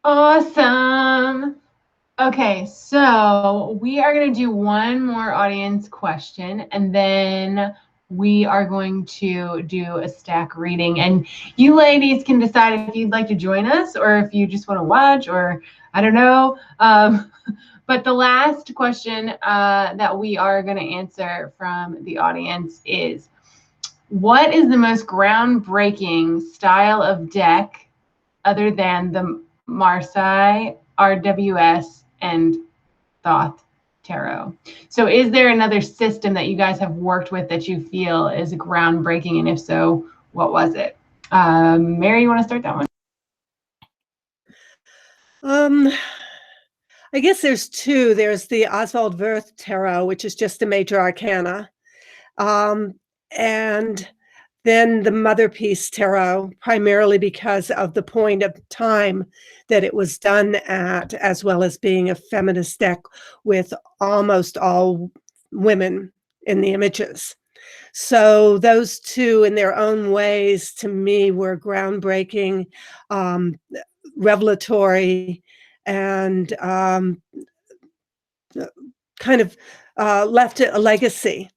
Awesome. Okay, so we are going to do one more audience question, and then we are going to do a stack reading. And you ladies can decide if you'd like to join us or if you just want to watch, or I don't know. But the last question that we are going to answer from the audience is, what is the most groundbreaking style of deck other than the Marseille, RWS, and Thoth Tarot? So is there another system that you guys have worked with that you feel is groundbreaking? And if so, what was it? Mary, you want to start that one? I guess there's two. There's the Oswald Wirth Tarot, which is just a major arcana. And then the Mother Peace Tarot, primarily because of the point of time that it was done at, as well as being a feminist deck with almost all women in the images. So those two in their own ways, to me, were groundbreaking, revelatory, and kind of left a legacy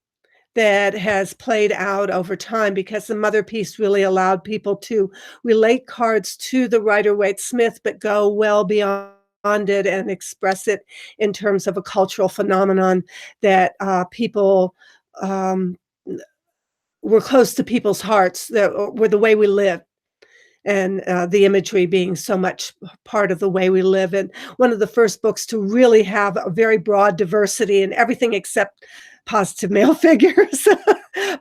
that has played out over time, because the mother piece really allowed people to relate cards to the Rider-Waite-Smith, but go well beyond it and express it in terms of a cultural phenomenon that people were close to people's hearts, that were the way we live. And the imagery being so much part of the way we live. And one of the first books to really have a very broad diversity in everything except positive male figures,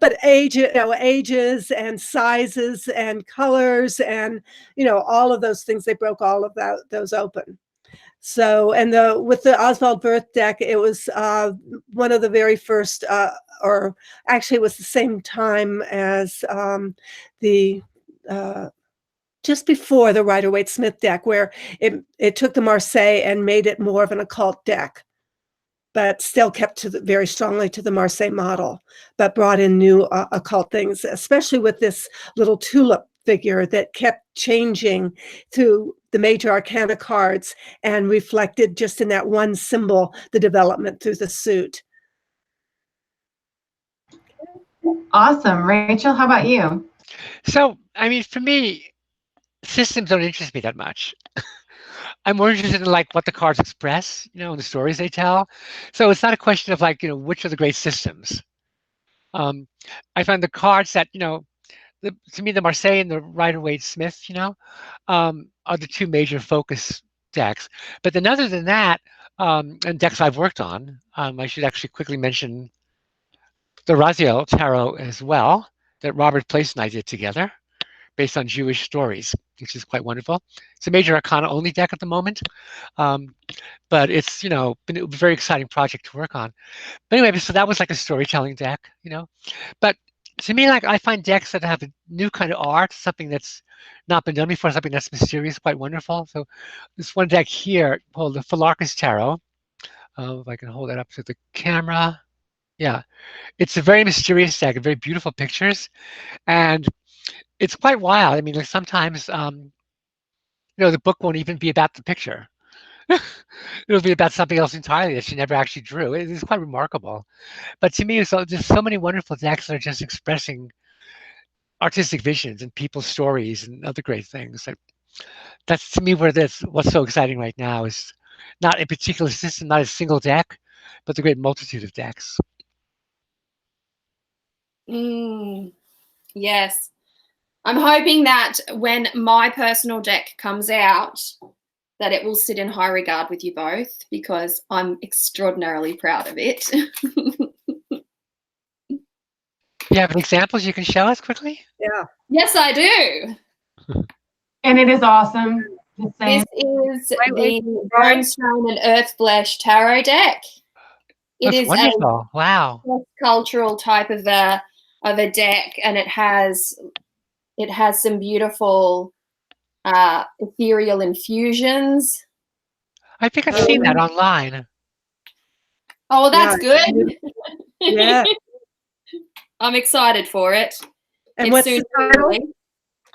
but ages and sizes and colors and, all of those things. They broke all of those open. So, and with the Oswald Wirth deck, it was one of the very first, or actually it was the same time as just before the Rider-Waite-Smith deck, where it took the Marseille and made it more of an occult deck, but still kept very strongly to the Marseille model, but brought in new occult things, especially with this little tulip figure that kept changing through the major arcana cards and reflected just in that one symbol, the development through the suit. Awesome. Rachel, how about you? So, I mean, for me, systems don't interest me that much. I'm more interested in like what the cards express, and the stories they tell. So it's not a question of like, which are the great systems. I find the cards that, to me, the Marseille and the Rider-Waite-Smith, are the two major focus decks. But then other than that, and decks I've worked on, I should actually quickly mention the Raziel Tarot as well, that Robert Place and I did together, based on Jewish stories, which is quite wonderful. It's a major arcana only deck at the moment, but it's been a very exciting project to work on. But anyway, so that was like a storytelling deck, But to me, like I find decks that have a new kind of art, something that's not been done before, something that's mysterious, quite wonderful. So this one deck here called the Phylarchus Tarot. If I can hold that up to the camera. Yeah, it's a very mysterious deck, very beautiful pictures, and it's quite wild. I mean, like sometimes, the book won't even be about the picture. It'll be about something else entirely that she never actually drew. It is quite remarkable. But to me, there's so many wonderful decks that are just expressing artistic visions and people's stories and other great things. That's to me what's so exciting right now is not a particular system, not a single deck, but the great multitude of decks. Yes. I'm hoping that when my personal deck comes out, that it will sit in high regard with you both, because I'm extraordinarily proud of it. You have examples you can show us quickly? Yeah. Yes, I do. And it is awesome. This is the Bronestone and Earthflesh Tarot deck. It is wonderful. Wow. Cultural type of a deck, and it has some beautiful ethereal infusions. I think I've seen that online. Oh, well, that's good. Yeah. I'm excited for it. And what's the title?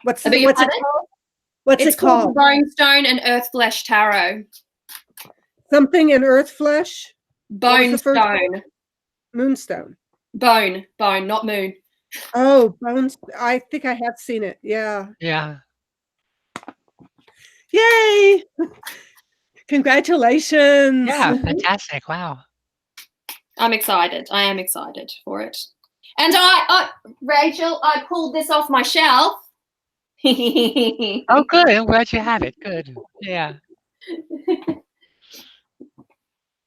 What's it called? The Bonestone and Earthflesh Tarot. Something in Earthflesh? Bonestone. Moonstone. Bone, not moon. Oh, bones. I think I have seen it. Yeah. Yeah. Yay! Congratulations. Yeah, fantastic. Wow. I'm excited. I am excited for it. And Rachel, I pulled this off my shelf. Oh, good. I'm glad you have it. Good. Yeah.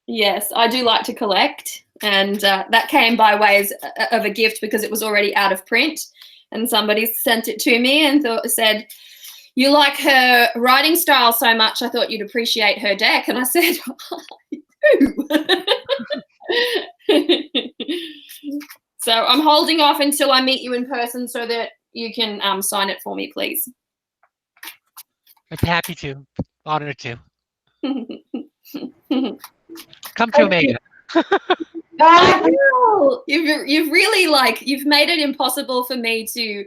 Yes, I do like to collect. And that came by way of a gift because it was already out of print. And somebody sent it to me and said, "You like her writing style so much, I thought you'd appreciate her deck." And I said, "I do." So I'm holding off until I meet you in person so that you can sign it for me, please. I'd be happy to. Honored to. Come to Omega. You've really you've made it impossible for me to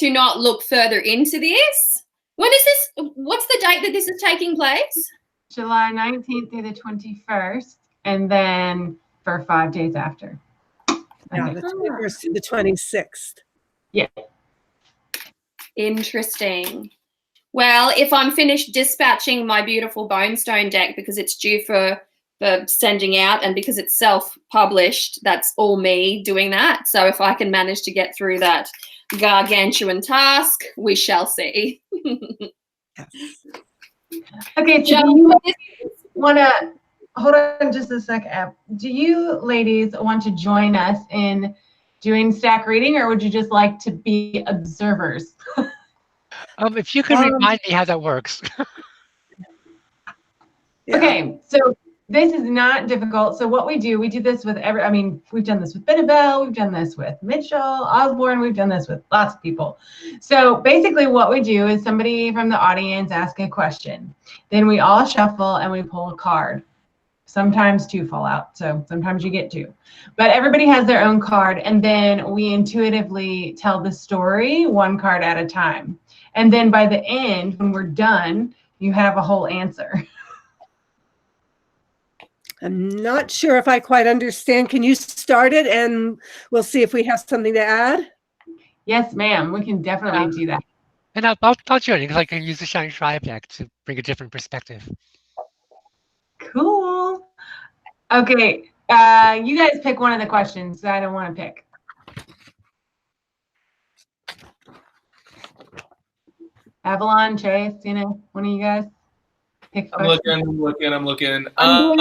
not look further into this. When is this? What's the date that this is taking place? July 19th through the 21st, and then for 5 days after. Yeah, the 21st to the 26th. Yeah. Interesting. Well, if I'm finished dispatching my beautiful Bonestone deck because it's due for sending out, and because it's self-published, that's all me doing that. So if I can manage to get through that gargantuan task, we shall see. Yes. Okay, so do you want to hold on just a sec, Ab? Do you ladies want to join us in doing stack reading, or would you just like to be observers? If you could remind me how that works. Yeah. Okay, so this is not difficult. So what we do this with we've done this with Benebell, we've done this with Mitchell, Osborne, we've done this with lots of people. So basically what we do is somebody from the audience asks a question. Then we all shuffle and we pull a card. Sometimes two fall out, so sometimes you get two. But everybody has their own card, and then we intuitively tell the story one card at a time. And then by the end, when we're done, you have a whole answer. I'm not sure if I quite understand. Can you start it and we'll see if we have something to add? Yes, ma'am. We can definitely do that. And I'll join you because I can use the Shining Tribe deck to bring a different perspective. Cool. Okay. You guys pick one of the questions. I don't want to pick. Avalon, Chase, one of you guys pick. I'm looking. I'm doing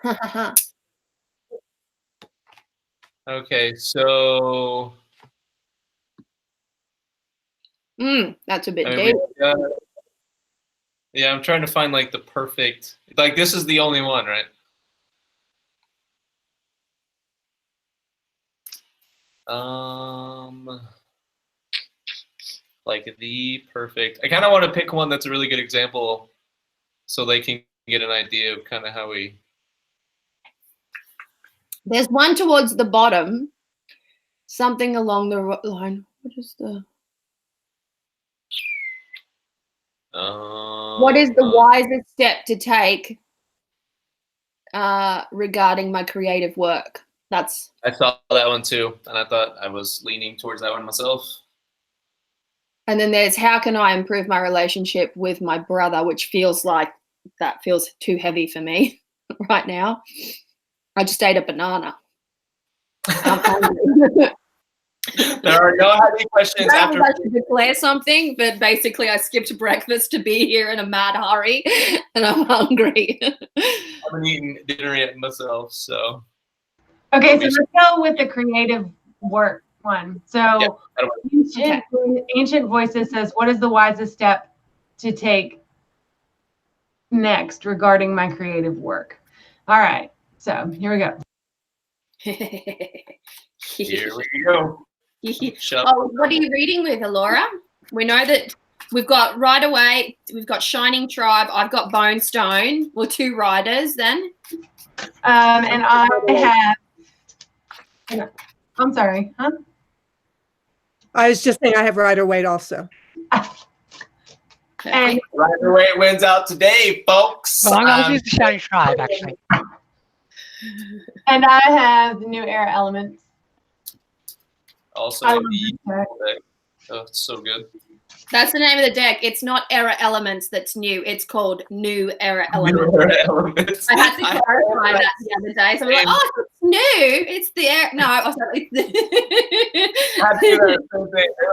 that. Okay, so That's a bit deep. Yeah, I'm trying to find like the perfect, like this is the only one, right? Like the perfect, I kind of want to pick one that's a really good example so they can get an idea of kind of how we. There's one towards the bottom, something along the line. What is the? What is the wisest step to take regarding my creative work? I saw that one too, and I thought I was leaning towards that one myself. And then there's how can I improve my relationship with my brother, which feels like that feels too heavy for me right now. I just ate a banana. There are no heavy questions after. I should declare something, but basically I skipped breakfast to be here in a mad hurry, and I'm hungry. I haven't eaten dinner yet myself, so. Okay, so let's go with the creative work one. So Ancient Voices says, what is the wisest step to take next regarding my creative work? All right, so here we go. Here we go. What are you reading with, Alora? We know that we've got Right Away, we've got Shining Tribe, I've got Bonestone. Well, two riders then. And I have, I'm sorry, huh? I was just saying I have Rider-Waite also. And Rider-Waite wins out today, folks. Well, I'll use the Shining Tribe, actually. And I have the New Era Elements. Also, it's so good. That's the name of the deck. It's not Era Elements that's new. It's called New Era Elements. New Era Elements. I had to clarify that the other day. So I'm like, oh, it's new. It's the Era. No, I was like, They were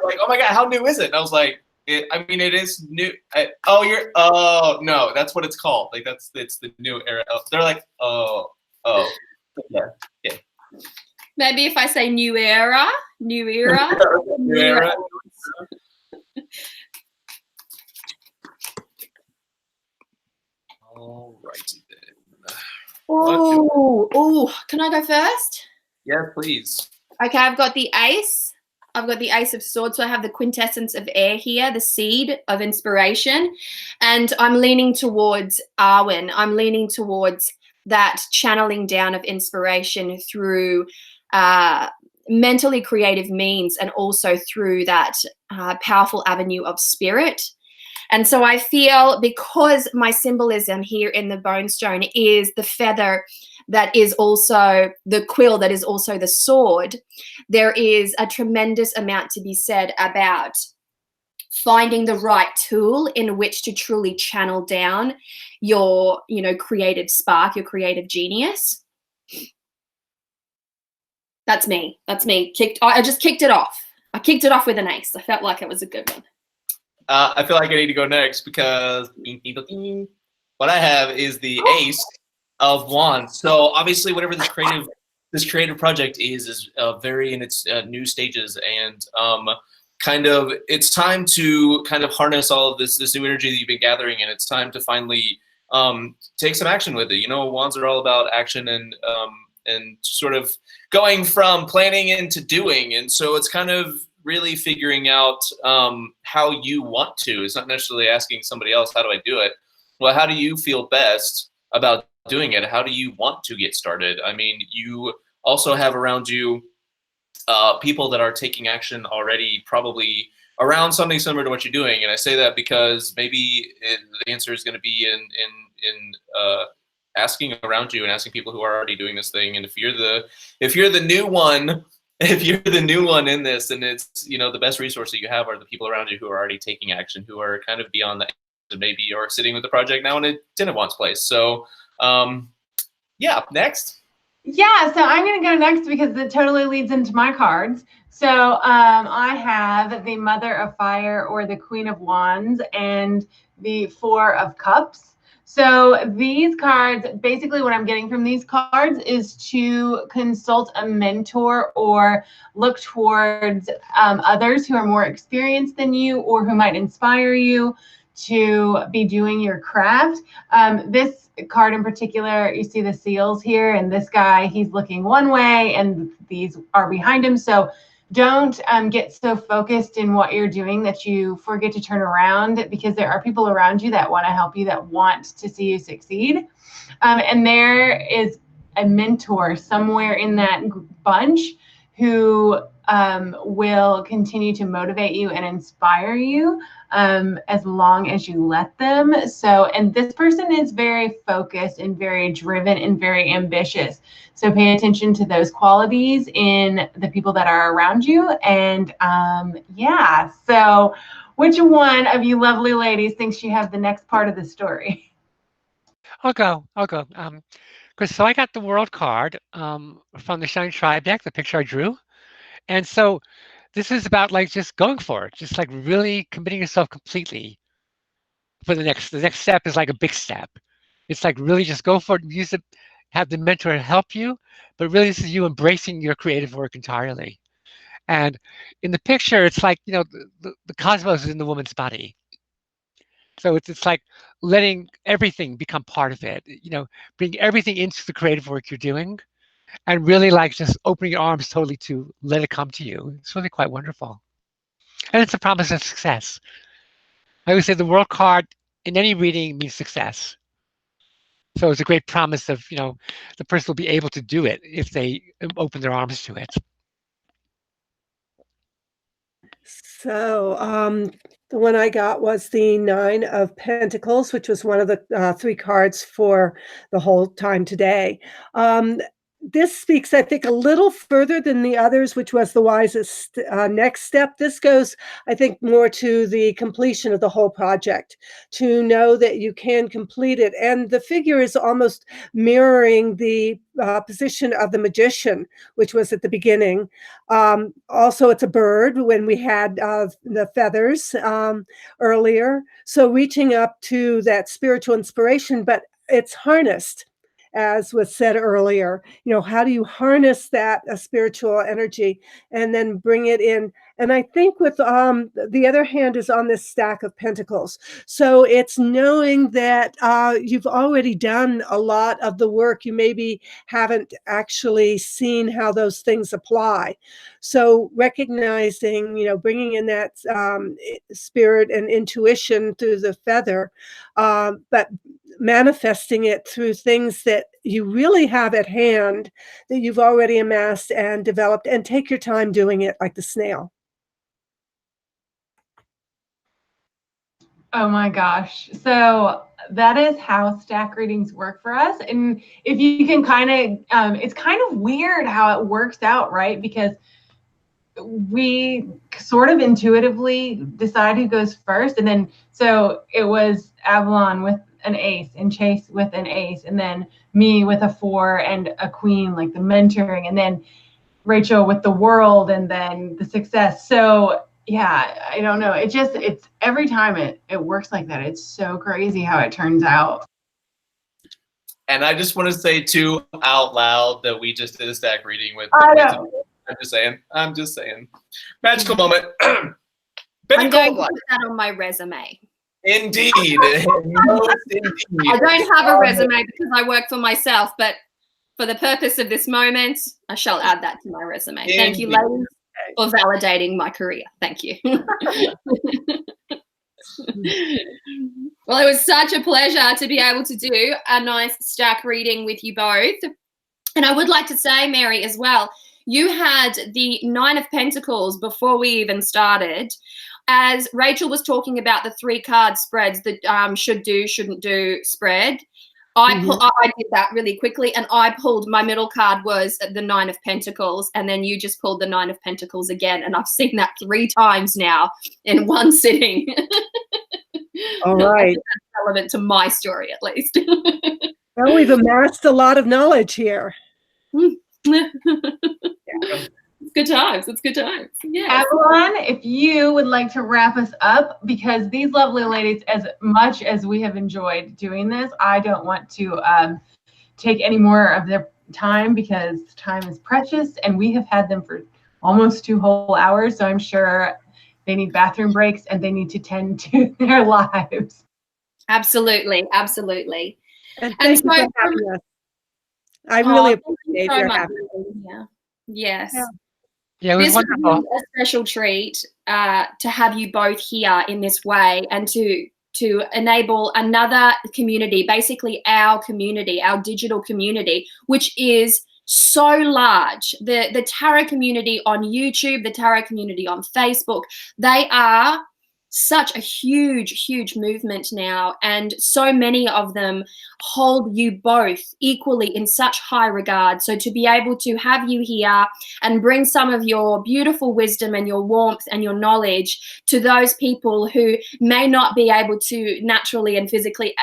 like, oh my God, how new is it? And I was like, it is new. No, that's what it's called. Like it's the New Era. They're like, yeah. Maybe if I say New Era. New Era. All righty then. Oh, can I go first? Yeah, please. Okay, I've got the Ace. I've got the Ace of Swords. So I have the quintessence of air here, the seed of inspiration. And I'm leaning towards Arwen. I'm leaning towards that channeling down of inspiration through mentally creative means, and also through that powerful avenue of spirit. And so I feel, because my symbolism here in the Bonestone is the feather that is also the quill, that is also the sword, there is a tremendous amount to be said about finding the right tool in which to truly channel down your, you know, creative spark, your creative genius. That's me. That's me. I just kicked it off. I kicked it off with an ace. I felt like it was a good one. I feel like I need to go next because what I have is the Ace of Wands. So obviously, whatever this creative project is very in its new stages, and kind of it's time to kind of harness all of this new energy that you've been gathering, and it's time to finally take some action with it. You know, Wands are all about action and sort of going from planning into doing, and so it's kind of really figuring out how you want to. It's not necessarily asking somebody else, how do I do it? Well, how do you feel best about doing it? How do you want to get started? I mean, you also have around you people that are taking action already, probably around something similar to what you're doing. And I say that because maybe the answer is going to be in asking around you and asking people who are already doing this thing. And if you're the new one, if you're the new one in this, then it's, you know, the best resource that you have are the people around you who are already taking action, who are kind of beyond that, maybe you're sitting with the project now and it didn't want place. So yeah, next. Yeah, so I'm going to go next because it totally leads into my cards. So I have the Mother of Fire, or the Queen of Wands, and the Four of Cups. So these cards, basically what I'm getting from these cards is to consult a mentor or look towards others who are more experienced than you or who might inspire you to be doing your craft. This card in particular, you see the seals here, and this guy, he's looking one way and these are behind him. So don't get so focused in what you're doing that you forget to turn around, because there are people around you that want to help you, that want to see you succeed. And there is a mentor somewhere in that bunch who will continue to motivate you and inspire you as long as you let them. So, and this person is very focused and very driven and very ambitious. So pay attention to those qualities in the people that are around you. And yeah, so which one of you lovely ladies thinks you have the next part of the story? I'll go. Because so I got the world card from the Shining Tribe deck, the picture I drew. And so this is about like just going for it, just like really committing yourself completely for the next step is like a big step. It's like really just go for it, use it, have the mentor help you, but really this is you embracing your creative work entirely. And in the picture, it's like, you know, the cosmos is in the woman's body. So it's like letting everything become part of it, you know, bring everything into the creative work you're doing, and really like just opening your arms totally to let it come to you. It's really quite wonderful. And it's a promise of success. I would say the world card in any reading means success. So it's a great promise of, you know, the person will be able to do it if they open their arms to it. So the one I got was the Nine of Pentacles, which was one of the three cards for the whole time today. This speaks, I think, a little further than the others, which was the wisest next step. This goes, I think, more to the completion of the whole project, to know that you can complete it. And the figure is almost mirroring the position of the magician, which was at the beginning. Also, it's a bird when we had the feathers earlier. So reaching up to that spiritual inspiration, but it's harnessed, as was said earlier. You know, how do you harness that spiritual energy and then bring it in? And I think with the other hand is on this stack of pentacles. So it's knowing that you've already done a lot of the work. You maybe haven't actually seen how those things apply. So recognizing, you know, bringing in that spirit and intuition through the feather, but manifesting it through things that you really have at hand, that you've already amassed and developed, and take your time doing it like the snail. Oh my gosh. So that is how stack readings work for us. And if you can kind of, it's kind of weird how it works out, right? Because we sort of intuitively decide who goes first. And then, so it was Avalon with an ace and Chase with an ace, and then me with a 4 and a queen, like the mentoring, and then Rachel with the world, and then the success. So yeah, I don't know. It's every time it works like that. It's so crazy how it turns out. And I just want to say too out loud that we just did a stack reading with. I know. I'm just saying. Magical moment. I'm going to put that on my resume. Indeed. Most indeed. I don't have a resume because I work for myself, but for the purpose of this moment, I shall add that to my resume. Indeed. Thank you, ladies, for validating my career. Thank you. Well, it was such a pleasure to be able to do a nice stack reading with you both. And I would like to say, Mary, as well, you had the 9 of Pentacles before we even started. As Rachel was talking about the 3 card spreads, the should do, shouldn't do spread, I did that really quickly, and I pulled, my middle card was the 9 of Pentacles, and then you just pulled the 9 of Pentacles again, and I've seen that 3 times now in one sitting. All right. That's relevant to my story, at least. Well, we've amassed a lot of knowledge here. It's good times. It's good times. Yeah. Avalon, if you would like to wrap us up, because these lovely ladies, as much as we have enjoyed doing this, I don't want to take any more of their time, because time is precious, and we have had them for almost 2 whole hours. So I'm sure they need bathroom breaks and they need to tend to their lives. Absolutely. Absolutely. And thank you for having us. I really appreciate your having us. Yeah. Yes. Yeah, it was wonderful. Was a special treat to have you both here in this way, and to enable another community, basically our community, our digital community, which is so large. The tarot community on YouTube, the tarot community on Facebook, they are such a huge movement now, and so many of them hold you both equally in such high regard. So to be able to have you here and bring some of your beautiful wisdom and your warmth and your knowledge to those people who may not be able to naturally and physically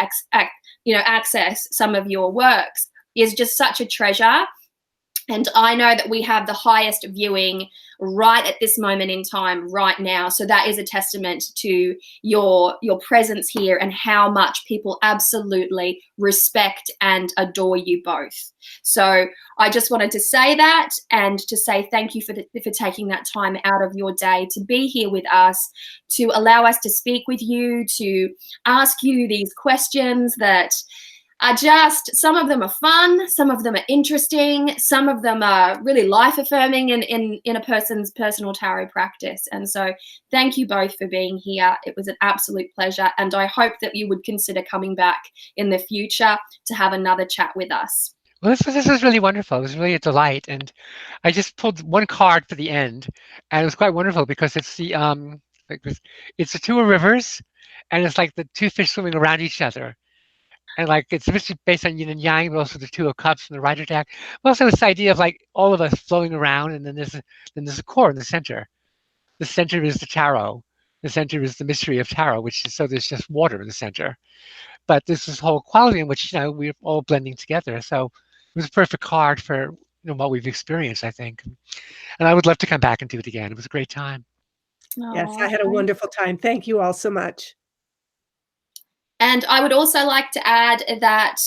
access some of your works is just such a treasure. And I know that we have the highest viewing right at this moment in time, right now. So that is a testament to your presence here and how much people absolutely respect and adore you both. So I just wanted to say that, and to say thank you for taking that time out of your day to be here with us, to allow us to speak with you, to ask you these questions that are just, some of them are fun, some of them are interesting, some of them are really life-affirming in a person's personal tarot practice. And so thank you both for being here. It was an absolute pleasure, and I hope that you would consider coming back in the future to have another chat with us. Well, this was really wonderful. It was really a delight, and I just pulled 1 card for the end, and it was quite wonderful because it's the it's the 2 of rivers, and it's like the 2 fish swimming around each other. And like it's based on yin and yang, but also the 2 of cups and the rider deck. But also this idea of like all of us flowing around, and then there's a core in the center. The center is the tarot. The center is the mystery of tarot, which is, so there's just water in the center. But there's this whole quality in which, we're all blending together. So it was a perfect card for what we've experienced, I think. And I would love to come back and do it again. It was a great time. Yes, I had a wonderful time. Thank you all so much. And I would also like to add that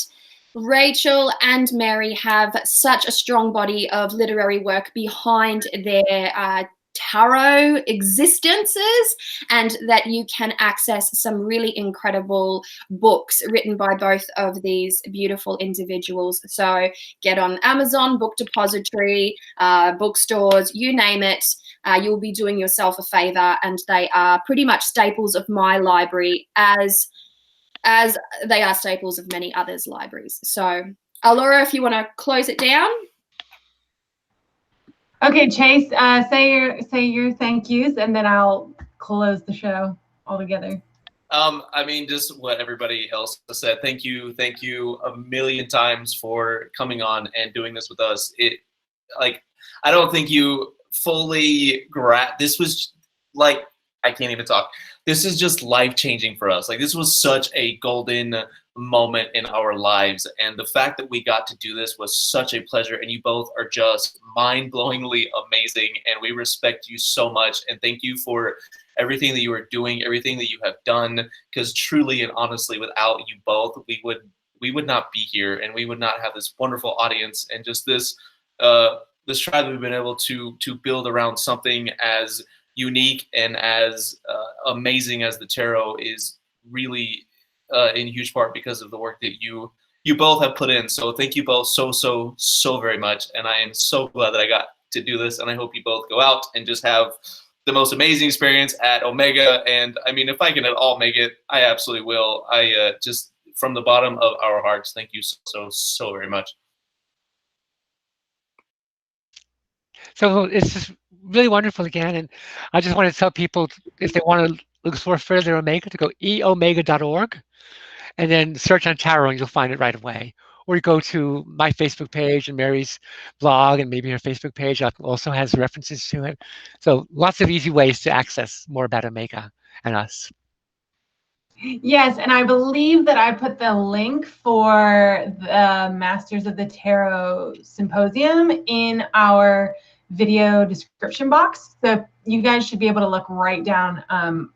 Rachel and Mary have such a strong body of literary work behind their tarot existences, and that you can access some really incredible books written by both of these beautiful individuals. So get on Amazon, Book Depository, bookstores, you name it. You'll be doing yourself a favor, and they are pretty much staples of my library, as they are staples of many others' libraries. So, Laura, if you want to close it down. Okay, Chase, say your thank yous, and then I'll close the show altogether. I mean, just what everybody else said. Thank you a million times for coming on and doing this with us. Like, I don't think you fully this was like, I can't even talk. This is just life-changing for us. Like, this was such a golden moment in our lives, and the fact that we got to do this was such a pleasure, and you both are just mind-blowingly amazing, and we respect you so much, and thank you for everything that you are doing, everything that you have done, because truly and honestly, without you both, we would not be here, and we would not have this wonderful audience and just this this tribe that we've been able to build around something as unique and as amazing as the tarot is really in huge part because of the work that you both have put in. So thank you both so very much, and I am so glad that I got to do this, and I hope you both go out and just have the most amazing experience at Omega. And I mean, if I can at all make it, I absolutely will. I just, from the bottom of our hearts, thank you so very much. So it's just really wonderful again, and I just want to tell people, if they want to explore further Omega, to go eomega.org and then search on tarot, and you'll find it right away. Or you go to my Facebook page and Mary's blog, and maybe her Facebook page also has references to it. So lots of easy ways to access more about Omega and us. Yes, and I believe that I put the link for the Masters of the Tarot Symposium in our video description box. So you guys should be able to look right down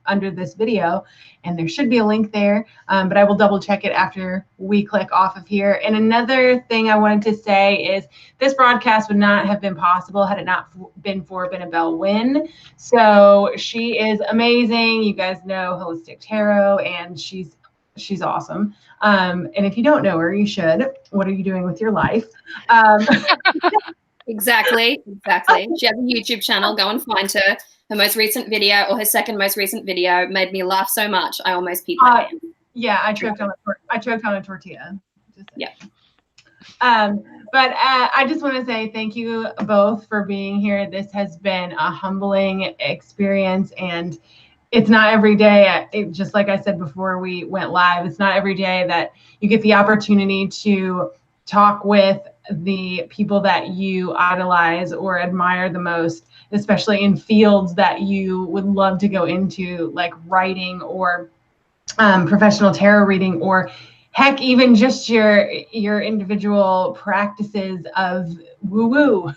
under this video, and there should be a link there, but I will double check it after we click off of here. And another thing I wanted to say is this broadcast would not have been possible had it not been for Benebell Wen. So she is amazing. You guys know Holistic Tarot, and she's awesome. And if you don't know her, you should. What are you doing with your life? Exactly. She has a YouTube channel. Go and find her. Her most recent video, or her second most recent video, made me laugh so much I almost peed my pants. Yeah, I choked on a tortilla. Yeah. But I just want to say thank you both for being here. This has been a humbling experience, and it's not every day. Just like I said before we went live, it's not every day that you get the opportunity to talk with the people that you idolize or admire the most, especially in fields that you would love to go into, like writing or professional tarot reading, or heck, even just your individual practices of woo-woo.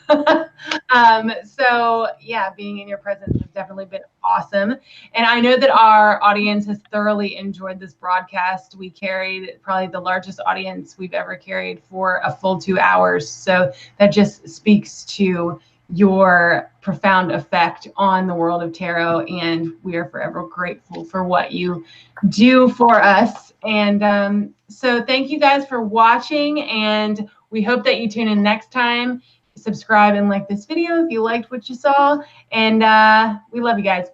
So yeah, being in your presence has definitely been awesome. And I know that our audience has thoroughly enjoyed this broadcast. We carried probably the largest audience we've ever carried for a full 2 hours. So that just speaks to your profound effect on the world of tarot, and we are forever grateful for what you do for us. And so thank you guys for watching, and we hope that you tune in next time. Subscribe and like this video if you liked what you saw, and we love you guys.